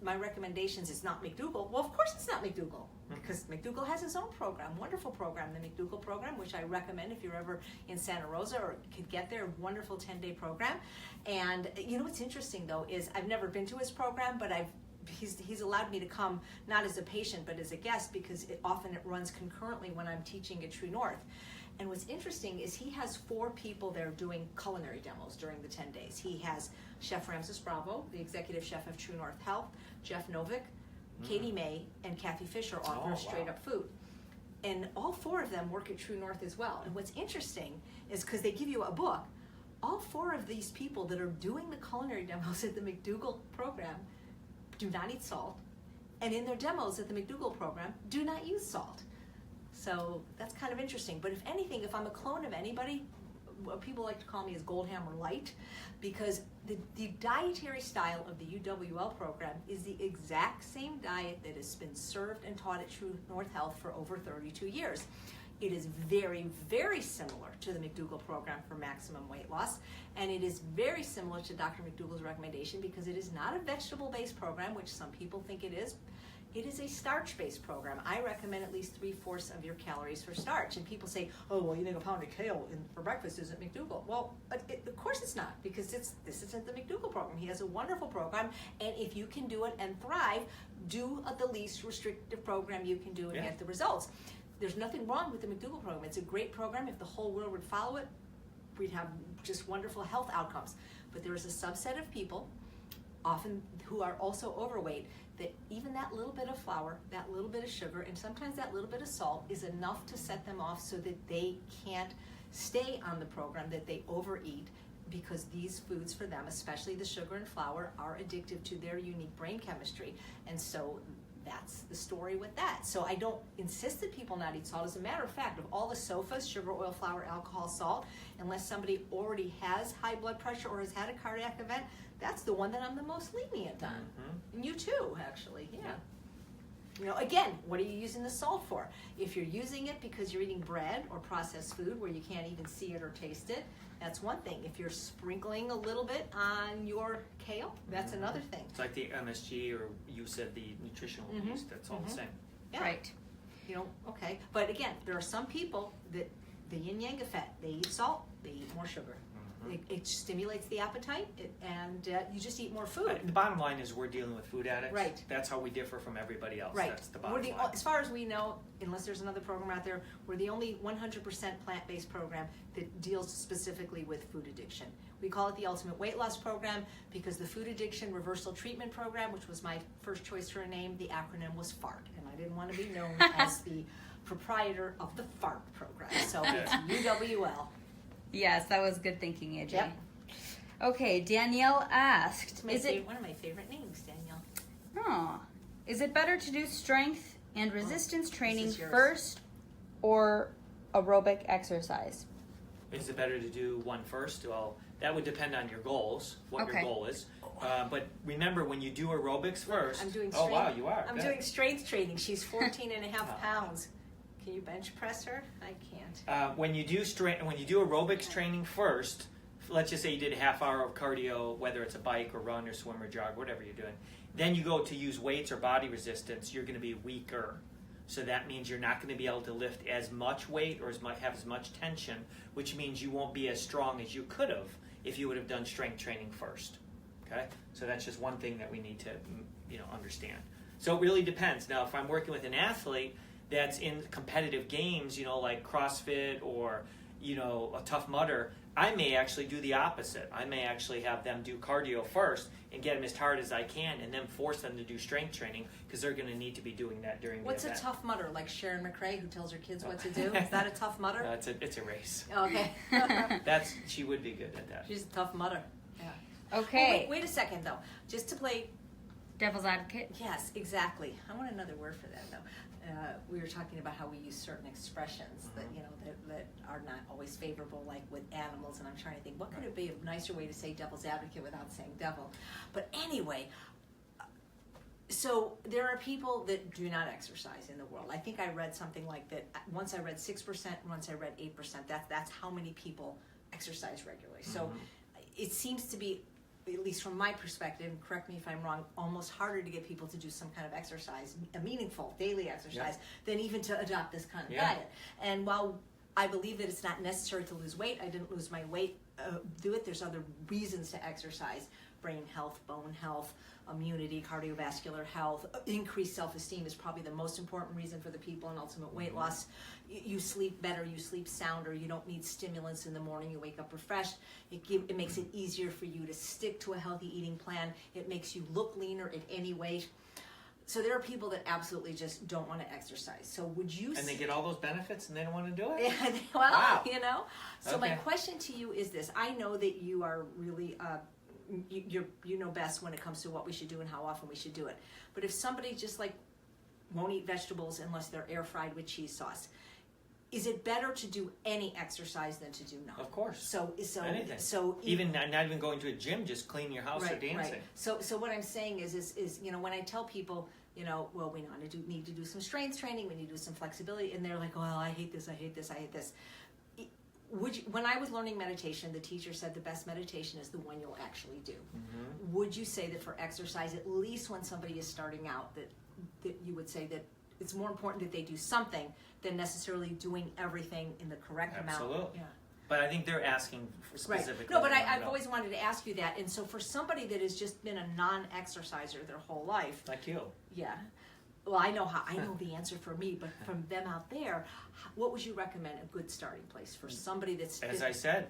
my recommendations is not McDougall, well, of course it's not McDougall, because McDougall has his own program, wonderful program, the McDougall program, which I recommend if you're ever in Santa Rosa or could get there, wonderful 10-day program. And you know what's interesting though is I've never been to his program, but he's allowed me to come not as a patient but as a guest because it runs concurrently when I'm teaching at True North. And what's interesting is he has 4 people there doing culinary demos during the 10 days. He has Chef Ramses Bravo, the executive chef of True North Health, Jeff Novick, Katie May, and Kathy Fisher, author of Straight Up Food. And all 4 of them work at True North as well. And what's interesting is because they give you a book, all 4 of these people that are doing the culinary demos at the McDougall program do not eat salt. And in their demos at the McDougall program, do not use salt. So that's kind of interesting. But if anything, if I'm a clone of anybody, what people like to call me is Goldhammer Light, because the dietary style of the UWL program is the exact same diet that has been served and taught at True North Health for over 32 years. It is very, very similar to the McDougall program for maximum weight loss, and it is very similar to Dr. McDougall's recommendation because it is not a vegetable-based program, which some people think it is. It is a starch-based program. I recommend at least 3/4 of your calories for starch. And people say, oh, well, eating a pound of kale for breakfast isn't McDougall. Well, of course it's not, because this isn't the McDougall program. He has a wonderful program, and if you can do it and thrive, do the least restrictive program you can do and get the results. There's nothing wrong with the McDougall program. It's a great program. If the whole world would follow it, we'd have just wonderful health outcomes. But there is a subset of people, often who are also overweight, that even that little bit of flour, that little bit of sugar, and sometimes that little bit of salt is enough to set them off so that they can't stay on the program, that they overeat, because these foods for them, especially the sugar and flour, are addictive to their unique brain chemistry. And so that's the story with that. So I don't insist that people not eat salt. As a matter of fact, of all the SOFAs, sugar, oil, flour, alcohol, salt, unless somebody already has high blood pressure or has had a cardiac event, that's the one that I'm the most lenient on. And you too, actually, yeah. You know, again, what are you using the salt for? If you're using it because you're eating bread or processed food where you can't even see it or taste it, that's one thing. If you're sprinkling a little bit on your kale, that's another thing. It's like the MSG, or you said the nutritional yeast, that's all the same. Yeah. Right. You know, okay. But again, there are some people that the yin-yang effect, they eat salt, they eat more sugar. It stimulates the appetite, and you just eat more food. The bottom line is we're dealing with food addicts. Right. That's how we differ from everybody else. Right. That's the bottom line. As far as we know, unless there's another program out there, we're the only 100% plant-based program that deals specifically with food addiction. We call it the Ultimate Weight Loss Program because the Food Addiction Reversal Treatment Program, which was my first choice for a name, the acronym was FART, and I didn't want to be known as the proprietor of the FART program. So it's UWL. Yes, that was good thinking, AJ. Yep. Okay, Danielle asked, One of my favorite names, Danielle. Is it better to do strength and resistance training is yours. first or aerobic exercise? Is it better to do one first? Well, that would depend on your goals, what your Okay. goal is. But remember, when you do aerobics first, I'm doing oh wow, strength- you are. I'm Good. doing strength training. She's 14 and a half pounds. Can you bench press her? I can't. When you do aerobics training first, let's just say you did a half hour of cardio, whether it's a bike or run or swim or jog, whatever you're doing, then you go to use weights or body resistance, you're going to be weaker. So that means you're not going to be able to lift as much weight or have as much tension, which means you won't be as strong as you could have if you would have done strength training first. Okay? So that's just one thing that we need to understand. So it really depends. Now, if I'm working with an athlete that's in competitive games, like CrossFit or, a Tough Mudder, I may actually do the opposite. I may actually have them do cardio first and get them as hard as I can and then force them to do strength training because they're going to need to be doing that during the event. What's a Tough Mudder? Like Sharon McRae who tells her kids what to do? Is that a Tough Mudder? No, it's a race. Okay. She would be good at that. She's a Tough Mudder. Yeah. Okay. Oh, wait a second, though. Just to play... Devil's advocate? Yes, exactly. I want another word for that, though. We were talking about how we use certain expressions that that are not always favorable, like with animals, and I'm trying to think, what could it be a nicer way to say devil's advocate without saying devil? But anyway, so there are people that do not exercise in the world. I think I read something like that. Once I read 6%, once I read 8%. That's how many people exercise regularly. So it seems to be, at least from my perspective, and correct me if I'm wrong, almost harder to get people to do some kind of exercise, a meaningful daily exercise, than even to adopt this kind of diet. And while I believe that it's not necessary to lose weight, I didn't lose my weight, do it. There's other reasons to exercise: brain health, bone health, immunity, cardiovascular health. Increased self-esteem is probably the most important reason for the people in ultimate weight loss. You sleep better, you sleep sounder, you don't need stimulants in the morning, you wake up refreshed. It makes it easier for you to stick to a healthy eating plan. It makes you look leaner at any weight. So there are people that absolutely just don't want to exercise. So would you... And they get all those benefits and they don't want to do it? Yeah, well, wow. So my question to you is this. I know that you are really... you know best when it comes to what we should do and how often we should do it. But if somebody just won't eat vegetables unless they're air fried with cheese sauce, is it better to do any exercise than to do none? Of course. So anything. So even not even going to a gym, just clean your house or dancing. Right. So what I'm saying is when I tell people, well, we need to do some strength training, we need to do some flexibility, and they're like, well, I hate this. When I was learning meditation, the teacher said the best meditation is the one you'll actually do. Would you say that for exercise, at least when somebody is starting out, that you would say that it's more important that they do something than necessarily doing everything in the correct amount? Absolutely. Yeah. But I think they're asking for specifically. Right. No, but I've always wanted to ask you that. And so for somebody that has just been a non-exerciser their whole life. Like you. Yeah. Well, I know the answer for me, but from them out there, what would you recommend a good starting place for somebody that's... As I said,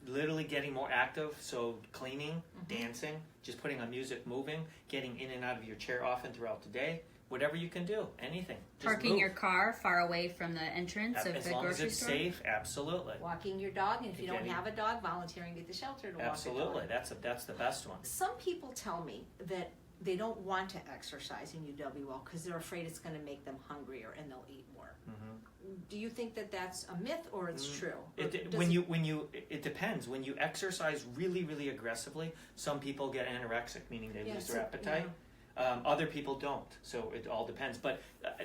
literally getting more active, so cleaning, dancing, just putting on music, moving, getting in and out of your chair often throughout the day, whatever you can do, anything. Just Parking move. your car far away from the entrance of the grocery store? As long as it's safe, absolutely. Walking your dog, and if you don't have a dog, volunteering at the shelter to walk Absolutely, your dog. that's the best one. Some people tell me that they don't want to exercise in UWL because they're afraid it's going to make them hungrier and they'll eat more. Do you think that that's a myth or it's true? It depends. When you exercise really, really aggressively, some people get anorexic, meaning they lose their appetite. Other people don't. So it all depends. But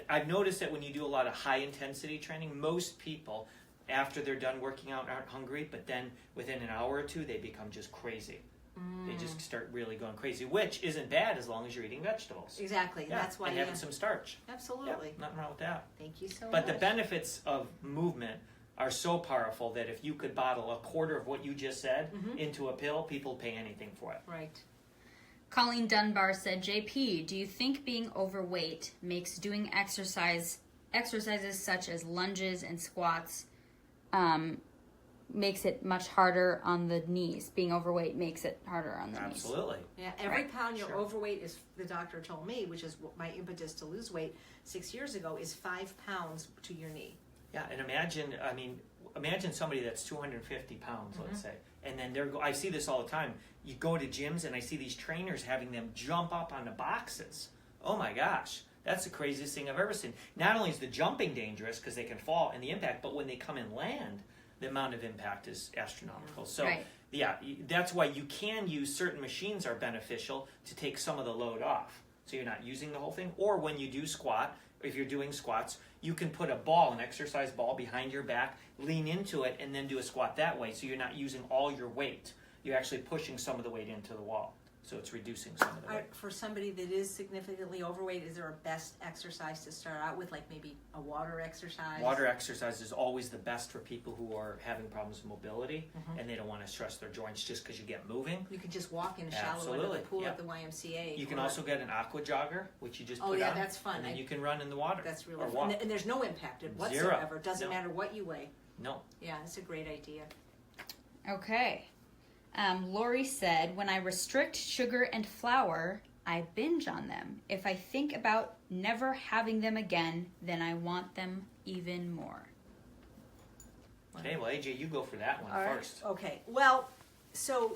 I've noticed that when you do a lot of high intensity training, most people, after they're done working out, aren't hungry, but then within an hour or two, they become just crazy. They just start really going crazy, which isn't bad as long as you're eating vegetables. Exactly. Yeah, That's why and having some starch. Absolutely. Yeah, nothing wrong with that. Thank you so much. But the benefits of movement are so powerful that if you could bottle a quarter of what you just said into a pill, people pay anything for it. Right. Colleen Dunbar said, JP, do you think being overweight makes doing exercises such as lunges and squats makes it much harder on the knees? Being overweight makes it harder on the knees. Absolutely. Yeah, every pound you're overweight, is the doctor told me, which is what my impetus to lose weight 6 years ago, is 5 pounds to your knee. Yeah, and imagine somebody that's 250 pounds, let's say, and then I see this all the time. You go to gyms and I see these trainers having them jump up on the boxes. Oh my gosh, that's the craziest thing I've ever seen. Not only is the jumping dangerous because they can fall and the impact, but when they come and land, the amount of impact is astronomical. So yeah, that's why you can use certain machines are beneficial to take some of the load off. So you're not using the whole thing. Or when you do squat, if you're doing squats, you can put a ball, an exercise ball behind your back, lean into it, and then do a squat that way. So you're not using all your weight. You're actually pushing some of the weight into the wall. So it's reducing some of the weight. For somebody that is significantly overweight, is there a best exercise to start out with, like maybe a water exercise? Water exercise is always the best for people who are having problems with mobility and they don't want to stress their joints just because you get moving. You can just walk in a shallow end of Absolutely, the pool yeah. at the YMCA. You can also get an aqua jogger, which you just Oh put yeah, on, that's fun. and then you can run in the water. That's really or fun. walk. And there's no impact whatsoever. Zero. Doesn't No. matter what you weigh. No. Yeah, it's a great idea. Okay. Lori said, when I restrict sugar and flour, I binge on them. If I think about never having them again, then I want them even more. Okay, well, AJ, you go for that one All right. first. Okay. Well, so,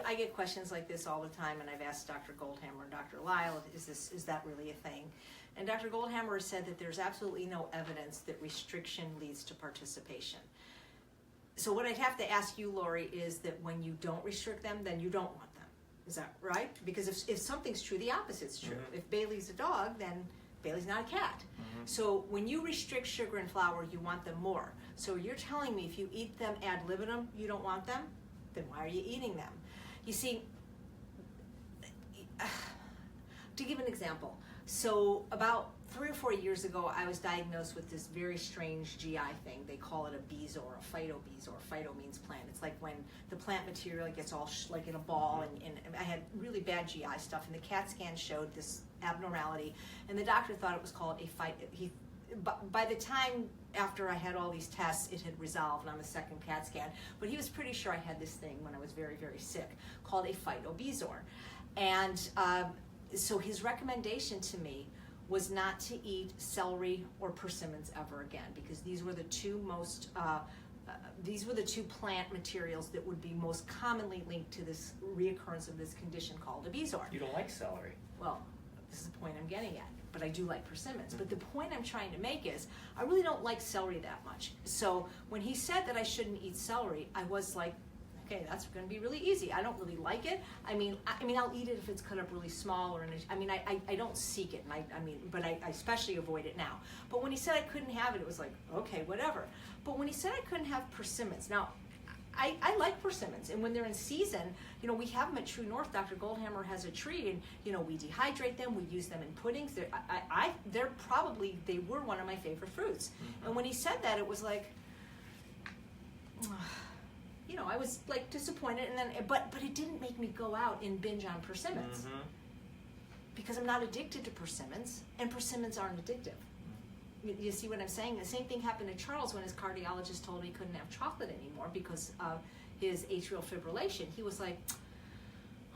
I get questions like this all the time, and I've asked Dr. Goldhammer and Dr. Lyle, is that really a thing? And Dr. Goldhammer said that there's absolutely no evidence that restriction leads to participation. So what I'd have to ask you, Lori, is that when you don't restrict them, then you don't want them. Is that right? Because if something's true, the opposite's true. If Bailey's a dog, then Bailey's not a cat. So when you restrict sugar and flour, you want them more. So you're telling me if you eat them ad libitum, you don't want them? Then why are you eating them? You see, to give an example, so about 3 or 4 years ago, I was diagnosed with this very strange GI thing. They call it a bezoar, a phytobezoar. Phyto means plant. It's like when the plant material gets all like in a ball, and I had really bad GI stuff, and the CAT scan showed this abnormality, and the doctor thought it was called a by the time after I had all these tests, it had resolved on the second CAT scan, but he was pretty sure I had this thing when I was very, very sick called a phytobezoar. And so his recommendation to me was not to eat celery or persimmons ever again, because these were the two most these were the two plant materials that would be most commonly linked to this reoccurrence of this condition called a bezoar. You don't like celery. Well, this is the point I'm getting at, but I do like persimmons. But the point I'm trying to make is I really don't like celery that much. So when he said that I shouldn't eat celery, I was like, okay, that's going to be really easy. I don't really like it. I mean, I'll eat it if it's cut up really small, or I don't seek it, and but I especially avoid it now. But when he said I couldn't have it, it was like, okay, whatever. But when he said I couldn't have persimmons, now I like persimmons, and when they're in season, we have them at True North. Dr. Goldhammer has a tree, and we dehydrate them. We use them in puddings. They were one of my favorite fruits. And when he said that, it was like, I was like disappointed, and then but it didn't make me go out and binge on persimmons because I'm not addicted to persimmons, and persimmons aren't addictive. You see what I'm saying? The same thing happened to Charles when his cardiologist told him he couldn't have chocolate anymore because of his atrial fibrillation. He was like,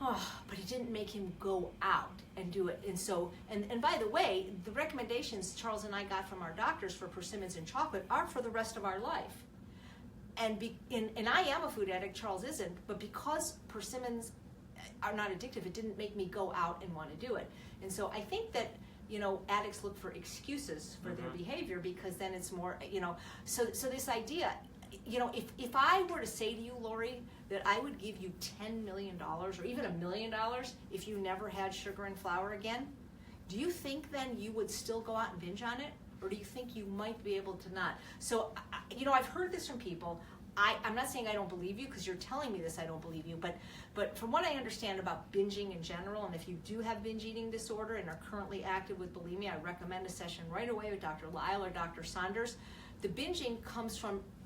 oh, but it didn't make him go out and do it. And so, and by the way, the recommendations Charles and I got from our doctors for persimmons and chocolate are for the rest of our life. And I am a food addict, Charles isn't, but because persimmons are not addictive, it didn't make me go out and want to do it. And so I think that, addicts look for excuses for their behavior, because then it's more, so this idea, if I were to say to you, Lori, that I would give you $10 million or even $1 million if you never had sugar and flour again, do you think then you would still go out and binge on it? Or do you think you might be able to not? So, I've heard this from people. I'm not saying I don't believe you, because you're telling me this, I don't believe you, but from what I understand about binging in general, and if you do have binge eating disorder and are currently active with bulimia, I recommend a session right away with Dr. Lyle or Dr. Saunders. The binging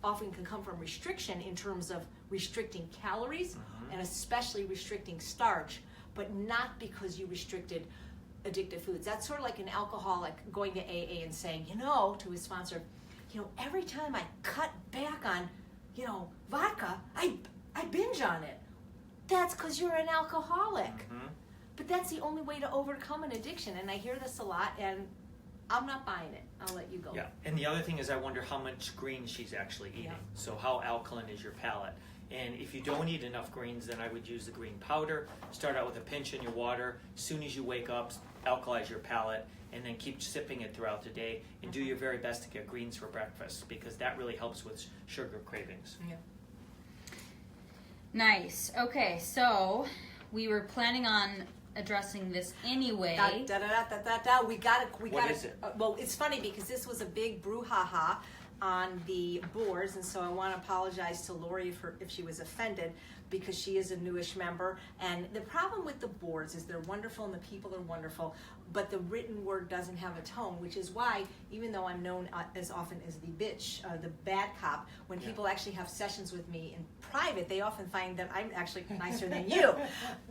often can come from restriction in terms of restricting calories and especially restricting starch, but not because you restricted addictive foods. That's sort of like an alcoholic going to AA and saying, to his sponsor, every time I cut back on, vodka, I binge on it. That's because you're an alcoholic. But that's the only way to overcome an addiction. And I hear this a lot, and I'm not buying it. I'll let you go. Yeah, and the other thing is I wonder how much green she's actually eating. Yeah. So how alkaline is your palate? And if you don't eat enough greens, then I would use the green powder. Start out with a pinch in your water. As soon as you wake up, alkalize your palate, and then keep sipping it throughout the day. And do your very best to get greens for breakfast, because that really helps with sugar cravings. Yeah. Nice. Okay, so we were planning on addressing this anyway. We got it. What is it? Well, it's funny because this was a big brouhaha on the boards, and so I want to apologize to Lori if she was offended, because she is a newish member. And the problem with the boards is they're wonderful and the people are wonderful, but the written word doesn't have a tone, which is why, even though I'm known as often as the bitch, the bad cop, when people actually have sessions with me in private, they often find that I'm actually nicer than you.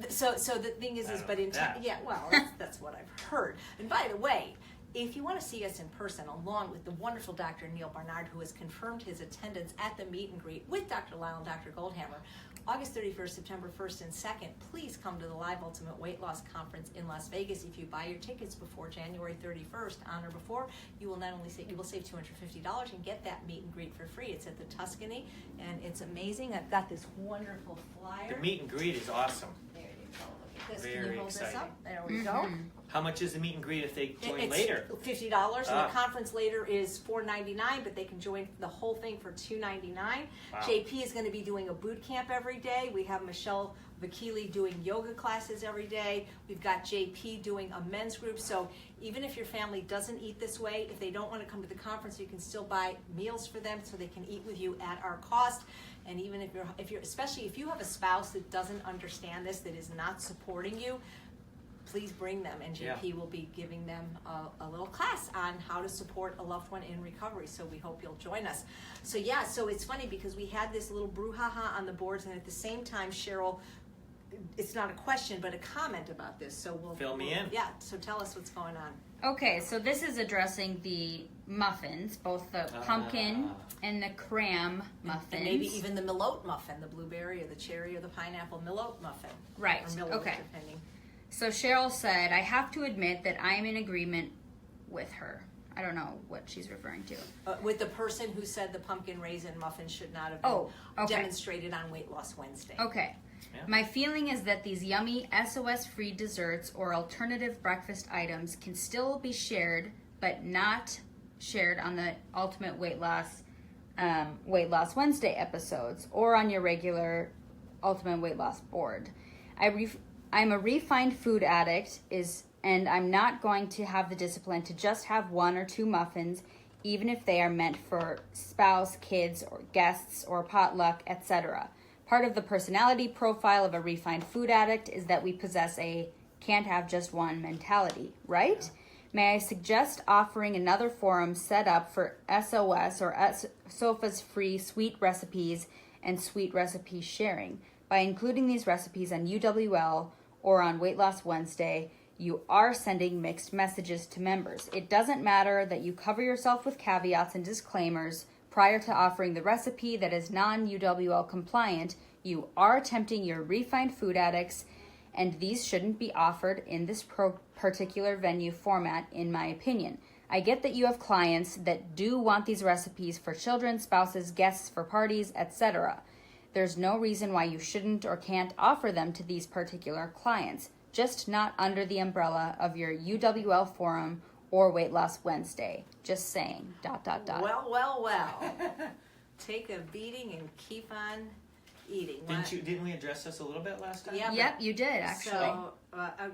So the thing is but in yeah, well, that's what I've heard. And by the way, if you want to see us in person, along with the wonderful Dr. Neil Barnard, who has confirmed his attendance at the meet and greet with Dr. Lyle and Dr. Goldhammer, August 31st, September 1st, and 2nd, please come to the Live Ultimate Weight Loss Conference in Las Vegas. If you buy your tickets before January 31st, on or before, you will not only save $250 and get that meet and greet for free. It's at the Tuscany, and it's amazing. I've got this wonderful flyer. The meet and greet is awesome. There you go. Look at this. Very Can you hold exciting. this up? There we go. How much is the meet and greet if they join It's later? $50, and the conference later is $4.99, but they can join the whole thing for $2.99. Wow. JP is going to be doing a boot camp every day. We have Michelle Vakili doing yoga classes every day. We've got JP doing a men's group. So even if your family doesn't eat this way, if they don't want to come to the conference, you can still buy meals for them so they can eat with you at our cost. And even if you're especially if you have a spouse that doesn't understand this, that is not supporting you, please bring them, and JP will be giving them a little class on how to support a loved one in recovery. So we hope you'll join us. So yeah, so it's funny because we had this little brouhaha on the boards, and at the same time, Cheryl, it's not a question but a comment about this. So we'll fill me in. Yeah. So tell us what's going on. Okay, so this is addressing the muffins, both the pumpkin and the cram muffins. And maybe even the Milote muffin, the blueberry or the cherry or the pineapple Milote muffin. Right. Or Milote, Okay. depending. So Cheryl said, I have to admit that I am in agreement with her. I don't know what she's referring to. With the person who said the pumpkin raisin muffin should not have been demonstrated on Weight Loss Wednesday. Okay. Yeah. My feeling is that these yummy SOS-free desserts or alternative breakfast items can still be shared, but not shared on the Ultimate Weight Loss Wednesday episodes or on your regular Ultimate Weight Loss board. I'm a refined food addict, and I'm not going to have the discipline to just have one or two muffins, even if they are meant for spouse, kids, or guests, or potluck, etc. Part of the personality profile of a refined food addict is that we possess a can't have just one mentality, right? Yeah. May I suggest offering another forum set up for SOS or SOFA's-free sweet recipes and sweet recipe sharing. By including these recipes on UWL or on Weight Loss Wednesday, you are sending mixed messages to members. It doesn't matter that you cover yourself with caveats and disclaimers prior to offering the recipe that is non-UWL compliant. You are tempting your refined food addicts, and these shouldn't be offered in this particular venue format, in my opinion. I get that you have clients that do want these recipes for children, spouses, guests, for parties, etc. There's no reason why you shouldn't or can't offer them to these particular clients, just not under the umbrella of your UWL forum or Weight Loss Wednesday. Just saying, ... Well. Take a beating and keep on eating. Didn't we address this a little bit last time? Yeah, yep, you did, actually. So,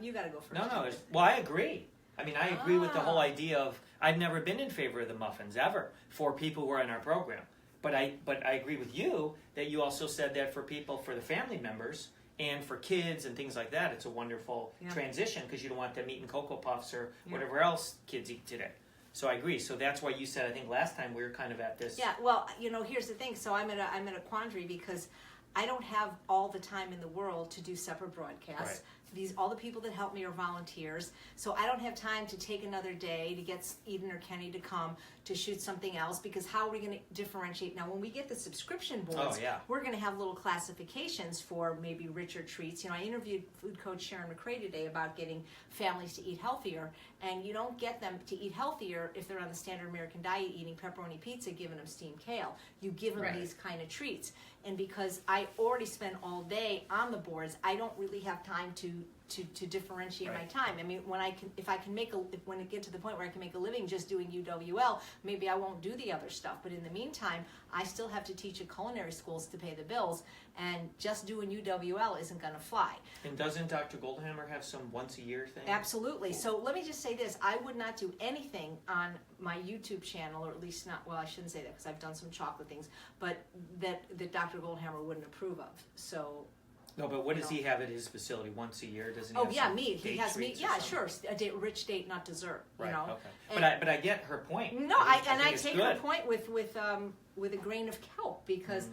you got to go first. No, well, I agree. I mean, I agree with the whole idea of, I've never been in favor of the muffins, ever, for people who are in our program. But I agree with you that you also said that for people, for the family members, and for kids and things like that, it's a wonderful transition because you don't want them eating Cocoa Puffs or whatever else kids eat today. So I agree. So that's why you said, I think last time we were kind of at this. Yeah, well, here's the thing. So I'm in a quandary because I don't have all the time in the world to do separate broadcasts. Right. All the people that help me are volunteers, so I don't have time to take another day to get Eden or Kenny to come to shoot something else, because how are we going to differentiate? Now, when we get the subscription boards, we're going to have little classifications for maybe richer treats. I interviewed food coach Sharon McRae today about getting families to eat healthier, and you don't get them to eat healthier if they're on the standard American diet eating pepperoni pizza, giving them steamed kale. You give them these kind of treats. And because I already spend all day on the boards, I don't really have time to to differentiate my Right. time. I mean, when it get to the point where I can make a living just doing UWL, maybe I won't do the other stuff. But in the meantime, I still have to teach at culinary schools to pay the bills, and just doing UWL isn't going to fly. And doesn't Dr. Goldhammer have some once a year thing? Absolutely. So let me just say this. I would not do anything on my YouTube channel, or at least not, well, I shouldn't say that because I've done some chocolate things, but that Dr. Goldhammer wouldn't approve of. So... No, but what does he have at his facility once a year? Doesn't he Oh have yeah, some meat. He date has meat. treats or Yeah, something? sure. A date, rich date, not dessert. Right. You know. Okay. And- But I get her point. No, I I think take it's her good. point with a grain of kelp because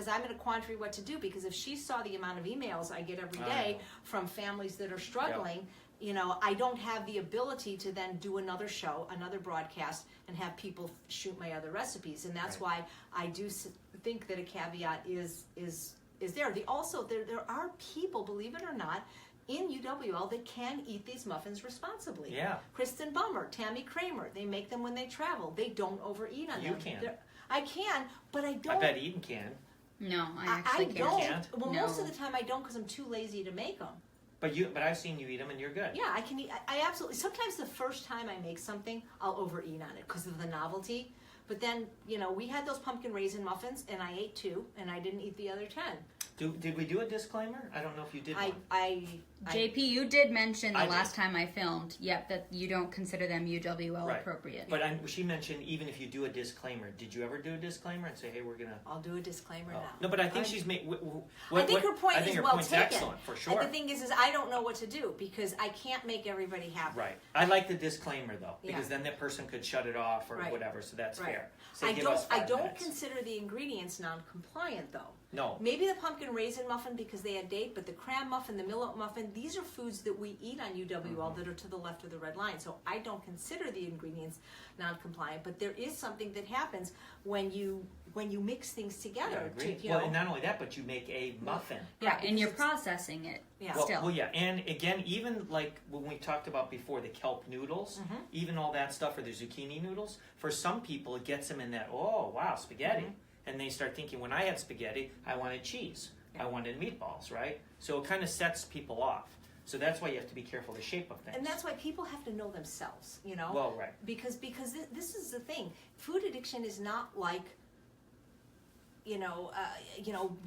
I'm in a quandary what to do, because if she saw the amount of emails I get every I day know. from families that are struggling, you know, I don't have the ability to then do another show, another broadcast, and have people shoot my other recipes, and that's Right. why I do think that a caveat is there. There are people, believe it or not, in UWL that can eat these muffins responsibly. Yeah. Kristen Bummer, Tammy Kramer, they make them when they travel. They don't overeat on You them. can. I can, but I don't. I bet Eden can. No, I I actually don't. Can't? Well, No. most of the time I don't because I'm too lazy to make them. But I've seen you eat them and you're good. Yeah, I can eat. I absolutely. Sometimes the first time I make something, I'll overeat on it because of the novelty. But then, you know, we had those pumpkin raisin muffins, and I ate 2, and I didn't eat the other 10. Did we do a disclaimer? I don't know if you did one. JP, you did mention the I did. last time I filmed, that you don't consider them UWL Right. appropriate. But she mentioned even if you do a disclaimer. Did you ever do a disclaimer and say, hey, we're gonna... I'll do a disclaimer now. No, but I think she's made... I think her point I think is her well point's taken. excellent, for sure. And the thing is I don't know what to do because I can't make everybody happy. Right. I like the disclaimer, though, Yeah. because then that person could shut it off or Right. whatever, so that's Right. fair. Say, give us I 5 don't minutes. consider the ingredients non-compliant, though. No. Maybe the pumpkin raisin muffin because they had date, but the cram muffin, the millet muffin, these are foods that we eat on UWL that are to the left of the red line. So I don't consider the ingredients non-compliant, but there is something that happens when you mix things Yeah, together. agree. To, you Well, know, and not only that, but you make a muffin. Yeah, because and you're it's- processing it Yeah. still. Well, yeah, and again, even like when we talked about before the kelp noodles, Mm-hmm. even all that stuff, or the zucchini noodles, for some people it gets them in that, oh, wow, spaghetti. Mm-hmm. And they start thinking, when I had spaghetti, I wanted cheese. I wanted meatballs, right? So it kind of sets people off. So that's why you have to be careful of the shape of things. And that's why people have to know themselves, you know? Well, right. Because this is the thing. Food addiction is not like, you know,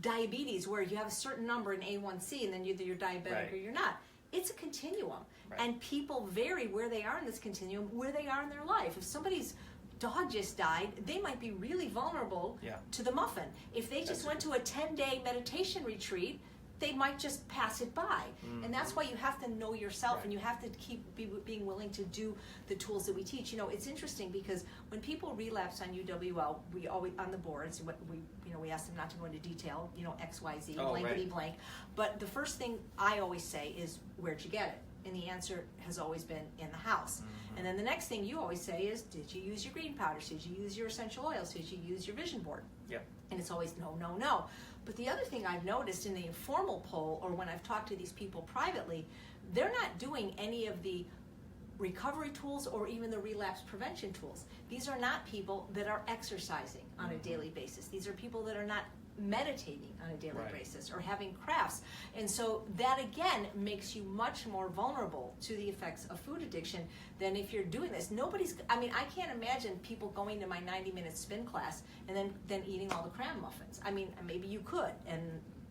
diabetes where you have a certain number in A1C and then either you're diabetic Right. or you're not. It's a continuum. Right. And people vary where they are in this continuum, where they are in their life. If somebody's dog just died, they might be really vulnerable Yeah. to the muffin. If they just That's went to a 10-day meditation retreat, they might just pass it by. And that's why you have to know yourself. Right. And you have to keep being willing to do the tools that we teach. You know, it's interesting because when people relapse on UWL, we always on the boards. We ask them not to go into detail. You know, X, Y, Z, Oh, blankety right. blank. But the first thing I always say is, "Where'd you get it?" And the answer has always been in the house. And then the next thing you always say is, "Did you use your green powders? Did you use your essential oils? Did you use your vision board?" Yep. And it's always no, no, no. But the other thing I've noticed in the informal poll, or when I've talked to these people privately, they're not doing any of the recovery tools or even the relapse prevention tools. These are not people that are exercising on a daily basis. These are people that are not meditating on a daily Right. basis or having crafts. And so that again makes you much more vulnerable to the effects of food addiction than if you're doing this. I can't imagine people going to my 90-minute spin class and then eating all the cram muffins. I mean, maybe you could,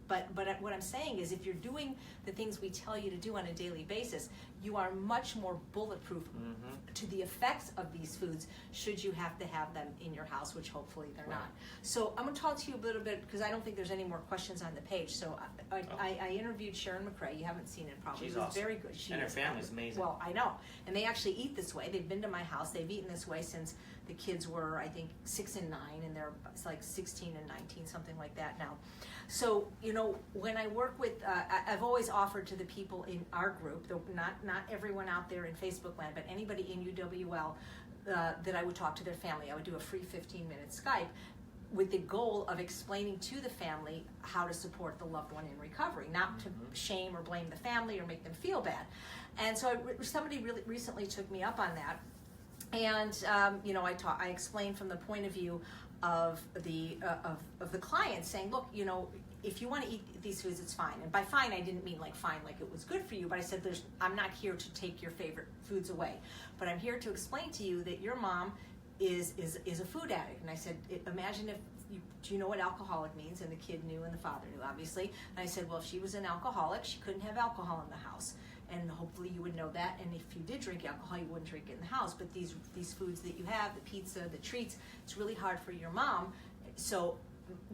but what I'm saying is if you're doing the things we tell you to do on a daily basis, you are much more bulletproof to the effects of these foods should you have to have them in your house, which hopefully they're not. So I'm going to talk to you a little bit because I don't think there's any more questions on the page. So I interviewed Sharon McRae. You haven't seen it probably. She's It was awesome. very good. She And her is. family's amazing. Well, I know. And they actually eat this way. They've been to my house. They've eaten this way since the kids were, I think, 6 and 9, and they're like 16 and 19, something like that now. So, you know, when I work with, I've always offered to the people in our group, though not everyone out there in Facebook land, but anybody in UWL, that I would talk to their family. I would do a free 15-minute Skype with the goal of explaining to the family how to support the loved one in recovery, not to shame or blame the family or make them feel bad. And so somebody really recently took me up on that. And I explained from the point of view of the client, saying, look, you know, if you want to eat these foods, it's fine. And by fine, I didn't mean like fine, like it was good for you, but I said I'm not here to take your favorite foods away, but I'm here to explain to you that your mom is a food addict. And I said, imagine if do you know what alcoholic means? And the kid knew, and the father knew, obviously. And I said, well, if she was an alcoholic, she couldn't have alcohol in the house. And hopefully you would know that. And if you did drink alcohol, you wouldn't drink it in the house. But these foods that you have, the pizza, the treats, it's really hard for your mom. So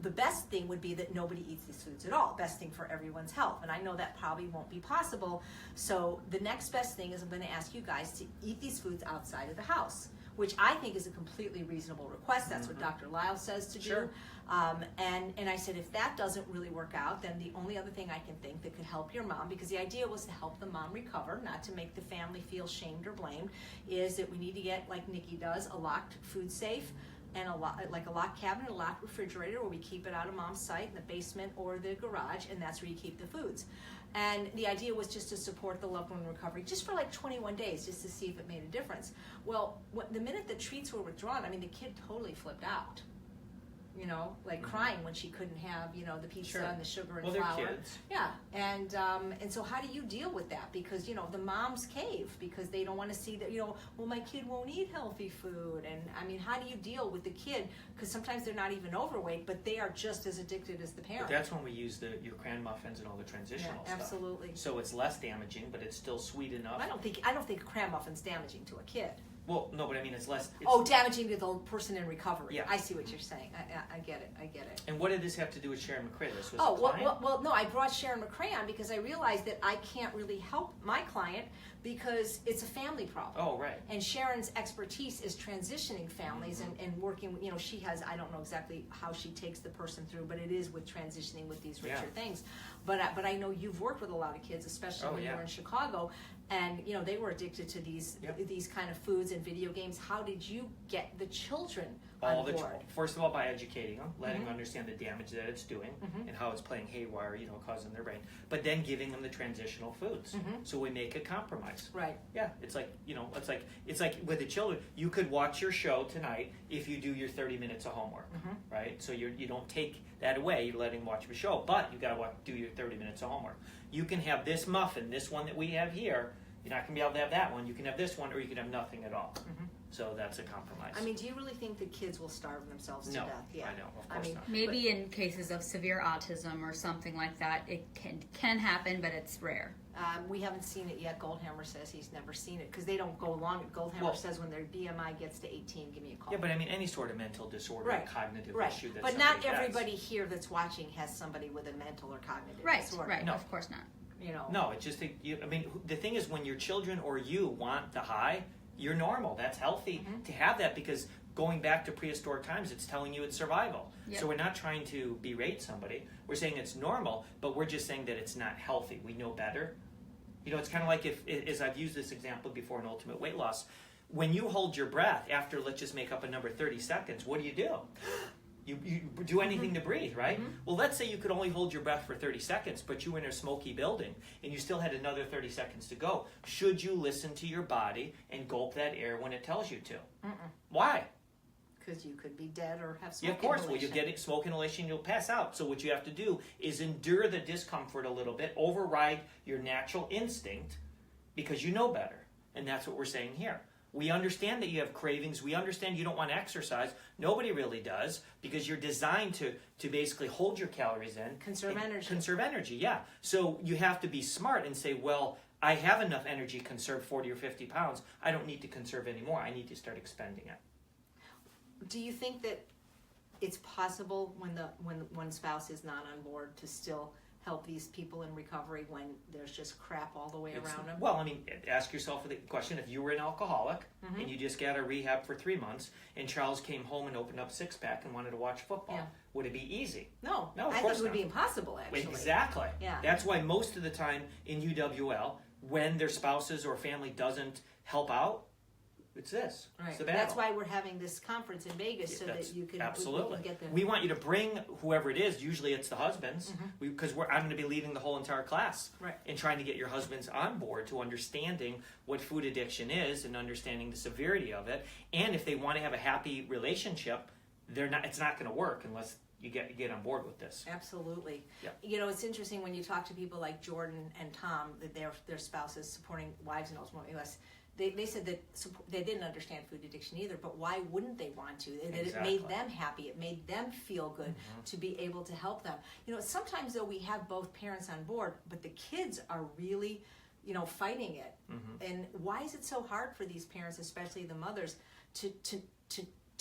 the best thing would be that nobody eats these foods at all. Best thing for everyone's health. And I know that probably won't be possible. So the next best thing is I'm going to ask you guys to eat these foods outside of the house, which I think is a completely reasonable request. That's what Dr. Lyle says to do. Sure. And I said, if that doesn't really work out, then the only other thing I can think that could help your mom, because the idea was to help the mom recover, not to make the family feel shamed or blamed, is that we need to get, like Nikki does, a locked food safe and a locked cabinet, a locked refrigerator where we keep it out of mom's sight in the basement or the garage, and that's where you keep the foods. And the idea was just to support the loved one recovery just for like 21 days, just to see if it made a difference. Well, the minute the treats were withdrawn, I mean, the kid totally flipped out. You know, like crying when she couldn't have, you know, the pizza and the sugar and flour. They're kids. Yeah, and so how do you deal with that? Because, you know, the moms cave because they don't want to see that, you know, well, my kid won't eat healthy food. And I mean, how do you deal with the kid? Because sometimes they're not even overweight, but they are just as addicted as the parent. But that's when we use your cran muffins and all the transitional stuff. Absolutely. So it's less damaging, but it's still sweet enough. I don't think a cran muffin's damaging to a kid. Well, no, but I mean, it's less. Damaging to the person in recovery. Yeah. I see what you're saying. I get it. And what did this have to do with Sharon McCray? This was Oh, a client? well, no, I brought Sharon McCray on because I realized that I can't really help my client because it's a family problem. Oh, right. And Sharon's expertise is transitioning families and working, you know, she has, I don't know exactly how she takes the person through, but it is with transitioning with these richer things. But I know you've worked with a lot of kids, especially when you were in Chicago, and, you know, they were addicted to these kind of foods and video games. How did you get the children on board? First of all, by educating them, letting them understand the damage that it's doing and how it's playing haywire, you know, causing their brain. But then giving them the transitional foods. So we make a compromise. Right. Yeah, it's like, you know, it's like with the children, you could watch your show tonight if you do your 30 minutes of homework, right? So you don't take that away, you're letting them watch your show, but you got to do your 30 minutes of homework. You can have this muffin, this one that we have here. You're not going to be able to have that one. You can have this one, or you can have nothing at all. So that's a compromise. I mean, do you really think that kids will starve themselves to death? Yeah, I know, of course not. Maybe in cases of severe autism or something like that, it can happen, but it's rare. We haven't seen it yet. Goldhammer says he's never seen it because they don't go along. Goldhammer says when their BMI gets to 18, give me a call. Yeah, but I mean, any sort of mental disorder, cognitive issue that but not everybody here that's watching has somebody with a mental or cognitive disorder. Right, no, of course not. You know. No, it's just, I mean, the thing is when your children or you want the high, you're normal. That's healthy to have that because going back to prehistoric times, it's telling you it's survival. Yep. So we're not trying to berate somebody. We're saying it's normal, but we're just saying that it's not healthy. We know better. You know, it's kind of like as I've used this example before in Ultimate Weight Loss, when you hold your breath after, let's just make up a number, 30 seconds, what do? You do anything to breathe, right? Well, let's say you could only hold your breath for 30 seconds, but you were in a smoky building and you still had another 30 seconds to go. Should you listen to your body and gulp that air when it tells you to? Why? Because you could be dead or have smoke Yeah, of course. inhalation. Well, you get smoke inhalation, you'll pass out. So what you have to do is endure the discomfort a little bit, override your natural instinct because you know better. And that's what we're saying here. We understand that you have cravings. We understand you don't want to exercise. Nobody really does because you're designed to basically hold your calories in. Conserve energy. Conserve energy, yeah. So you have to be smart and say, well, I have enough energy to conserve 40 or 50 pounds. I don't need to conserve anymore. I need to start expending it. Do you think that it's possible when one spouse is not on board to still help these people in recovery when there's just crap all the way around them? Well, I mean, ask yourself the question, if you were an alcoholic and you just got out of rehab for 3 months and Charles came home and opened up a six-pack and wanted to watch football, would it be easy? No, of I course think it would not. be impossible, actually. Exactly. Yeah. That's why most of the time in UWL, when their spouses or family doesn't help out, it's this. Right. It's the battle. That's why we're having this conference in Vegas so that you can absolutely. we can get the. We want you to bring whoever it is. Usually it's the husbands, because I'm going to be leading the whole entire class, and trying to get your husbands on board to understanding what food addiction is and understanding the severity of it. And if they want to have a happy relationship, it's not going to work unless you get on board with this. Absolutely. Yep. You know, it's interesting when you talk to people like Jordan and Tom, that their spouses supporting wives in ultimately less. They said that they didn't understand food addiction either, but why wouldn't they want to? That It made them happy. It made them feel good to be able to help them. You know, sometimes though we have both parents on board, but the kids are really, you know, fighting it. And why is it so hard for these parents, especially the mothers, to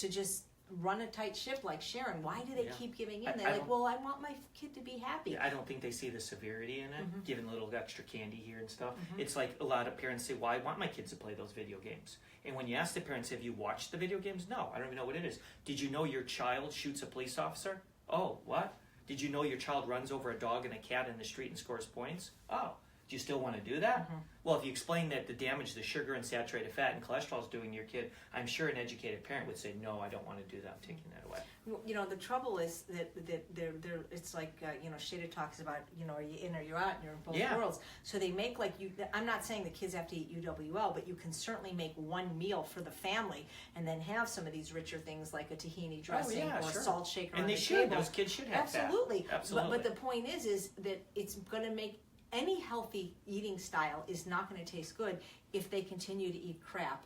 just run a tight ship like Sharon? Why do they keep giving in? They're like, well, I want my kid to be happy. I don't think they see the severity in it, giving a little extra candy here and stuff. It's like a lot of parents say, well, I want my kids to play those video games. And when you ask the parents, have you watched the video games? No, I don't even know what it is. Did you know your child shoots a police officer? Oh, what? Did you know your child runs over a dog and a cat in the street and scores points? Oh, do you still want to do that? Well, if you explain that the damage the sugar and saturated fat and cholesterol is doing to your kid, I'm sure an educated parent would say, no, I don't want to do that. I'm taking that away. You know, the trouble is that they're it's like, you know, Shada talks about, you know, are you in or you're out, and you're in both worlds. So they make like I'm not saying the kids have to eat UWL, but you can certainly make one meal for the family and then have some of these richer things like a tahini dressing or a salt shaker and on they the should. table. Those kids should have Absolutely. that. Absolutely. But the point is that it's going to make any healthy eating style is not going to taste good if they continue to eat crap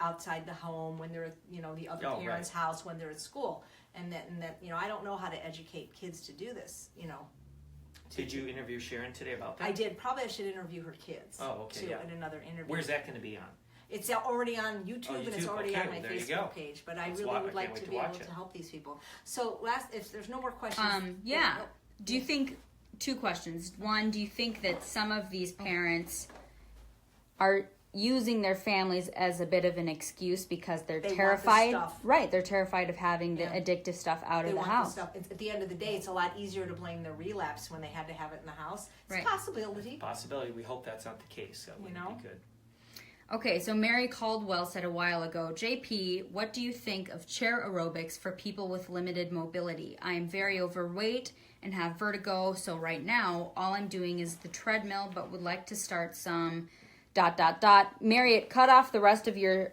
outside the home, when they're at, you know, the other parent's house, when they're at school, and that you know, I don't know how to educate kids to do this. You know. Did you interview Sharon today about that? I did. Probably I should interview her kids. Oh, okay. Too, in another interview. Where's that going to be on? It's already on YouTube, and it's already on my there you Facebook go. page. But I Let's really would I like can't to wait be to able watch to it. help these people. So if there's no more questions. Do you think, two questions. One, do you think that some of these parents are using their families as a bit of an excuse because they're They want the terrified? stuff. Right, they're terrified of having the addictive stuff out They of the want house. the stuff. At the end of the day, it's a lot easier to blame the relapse when they had to have it in the house. It's Right. a possibility. Possibility. We hope that's not the case. That would be good. Okay, so Mary Caldwell said a while ago, JP, what do you think of chair aerobics for people with limited mobility? I am very overweight and have vertigo, so right now all I'm doing is the treadmill, but would like to start some ... Mary, cut off the rest of your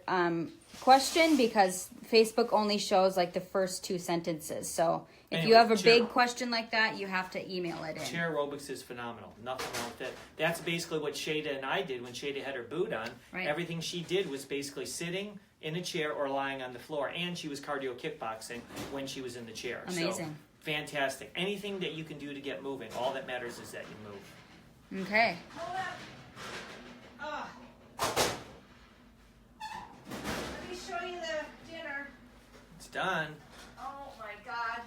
question because Facebook only shows like the first two sentences. So if you have a big question like that, you have to email it in. Chair aerobics is phenomenal. Nothing wrong with it. That's basically what Shada and I did when Shada had her boot on. Right. Everything she did was basically sitting in a chair or lying on the floor, and she was cardio kickboxing when she was in the chair. Amazing. So, fantastic. Anything that you can do to get moving. All that matters is that you move. Okay. Hold up. Let me show you the dinner. It's done. Oh my God.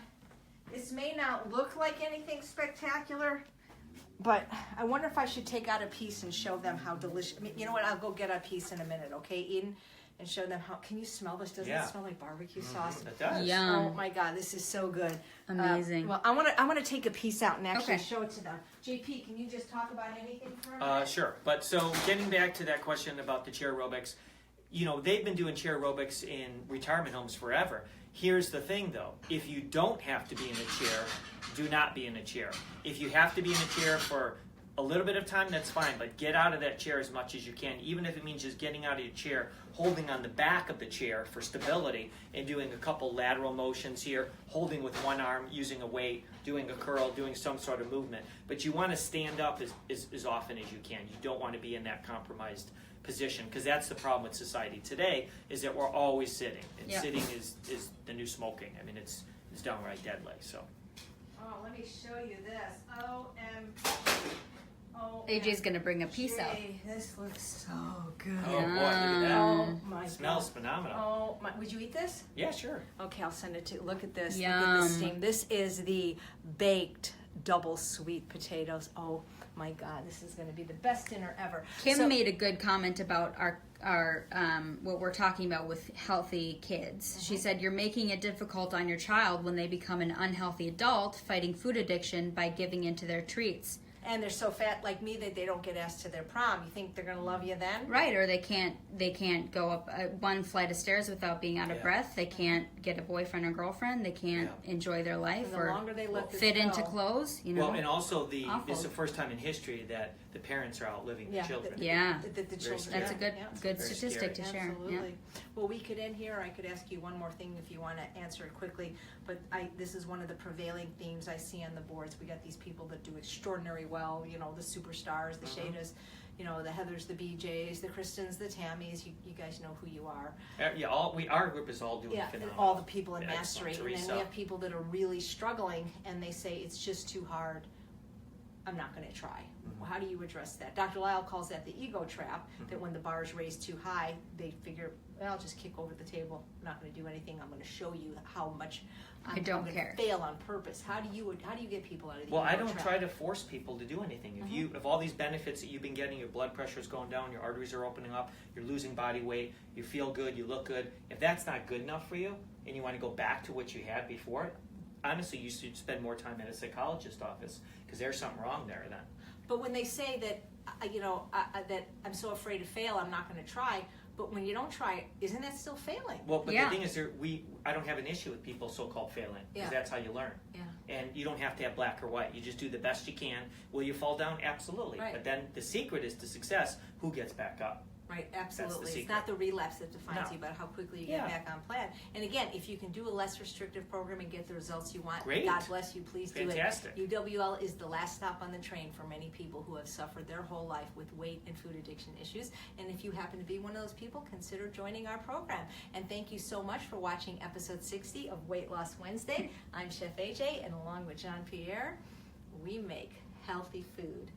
This may not look like anything spectacular, but I wonder if I should take out a piece and show them how delicious. I mean, you know what? I'll go get a piece in a minute, okay, Eden? And show them how. Can you smell this? Doesn't it smell like barbecue sauce? It does. Yum. Oh my God, this is so good. Amazing. Well, I want to take a piece out and actually show it to them. JP, can you just talk about anything for a minute? Sure. But so getting back to that question about the chair aerobics, you know, they've been doing chair aerobics in retirement homes forever. Here's the thing, though. If you don't have to be in a chair, do not be in a chair. If you have to be in a chair for a little bit of time, that's fine, but get out of that chair as much as you can, even if it means just getting out of your chair, holding on the back of the chair for stability, and doing a couple lateral motions here, holding with one arm, using a weight, doing a curl, doing some sort of movement. But you want to stand up as often as you can. You don't want to be in that compromised position, because that's the problem with society today, is that we're always sitting, and sitting is the new smoking. I mean, it's downright deadly. So. Oh, let me show you this. AJ's going to bring a piece out. This looks so good. Oh, boy, look at that. Oh my God. Smells phenomenal. Oh my, would you eat this? Yeah, sure. Okay, I'll send it to you. Look at this. Yum. Look at this steam. This is the baked double sweet potatoes. Oh my God, this is going to be the best dinner ever. Kim made a good comment about our what we're talking about with healthy kids. She said, you're making it difficult on your child when they become an unhealthy adult fighting food addiction by giving into their treats. And they're so fat like me that they don't get asked to their prom. You think they're going to love you then? Right, or they can't go up one flight of stairs without being out of breath. They can't get a boyfriend or girlfriend. They can't enjoy their life And the or longer they let this fit into go. clothes. You know. Well, and also Awful. this is the first time in history that the parents are outliving the Yeah, children. Yeah. The Very children. scary. That's a good Yeah. good Very statistic to scary. share. Absolutely. Well, we could end here. I could ask you one more thing if you want to answer it quickly. But this is one of the prevailing themes I see on the boards. We got these people that do extraordinary well. You know, the superstars, the Shadas, you know, the Heathers, the BJs, the Kristens, the Tammys. You guys know who you are. Yeah, our group is all doing Yeah, and phenomenal. all the people in Excellent, mastery. And then Teresa. we have people that are really struggling and they say it's just too hard. I'm not going to try. Well, how do you address that? Dr. Lyle calls that the ego trap, that when the bar is raised too high, they figure, well, I'll just kick over the table. I'm not going to do anything. I'm going to show you how much I'm don't going care. to fail on purpose. How do you get people out of the Well, ego I don't trap? try to force people to do anything. If all these benefits that you've been getting, your blood pressure is going down, your arteries are opening up, you're losing body weight, you feel good, you look good. If that's not good enough for you, and you want to go back to what you had before, honestly, you should spend more time at a psychologist's office because there's something wrong there then. But when they say that, that I'm so afraid to fail, I'm not going to try. But when you don't try, isn't that still failing? Well, but Yeah. the thing is, I don't have an issue with people so-called failing because Yeah. that's how you learn. Yeah. And you don't have to have black or white. You just do the best you can. Will you fall down? Absolutely. Right. But then the secret is to success. Who gets back up? Right, absolutely. It's secret. not the relapse that defines No. you, but how quickly you Yeah. get back on plan. And again, if you can do a less restrictive program and get the results you want, Great. God bless you, please do Fantastic. it. UWL is the last stop on the train for many people who have suffered their whole life with weight and food addiction issues. And if you happen to be one of those people, consider joining our program. And thank you so much for watching episode 60 of Weight Loss Wednesday. I'm Chef AJ, and along with Jean Pierre, we make healthy food,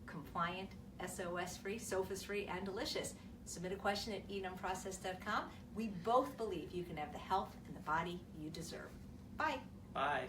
compliant, SOS-free, SOFAS-free, and delicious. Submit a question at eatunprocessed.com. We both believe you can have the health and the body you deserve. Bye. Bye.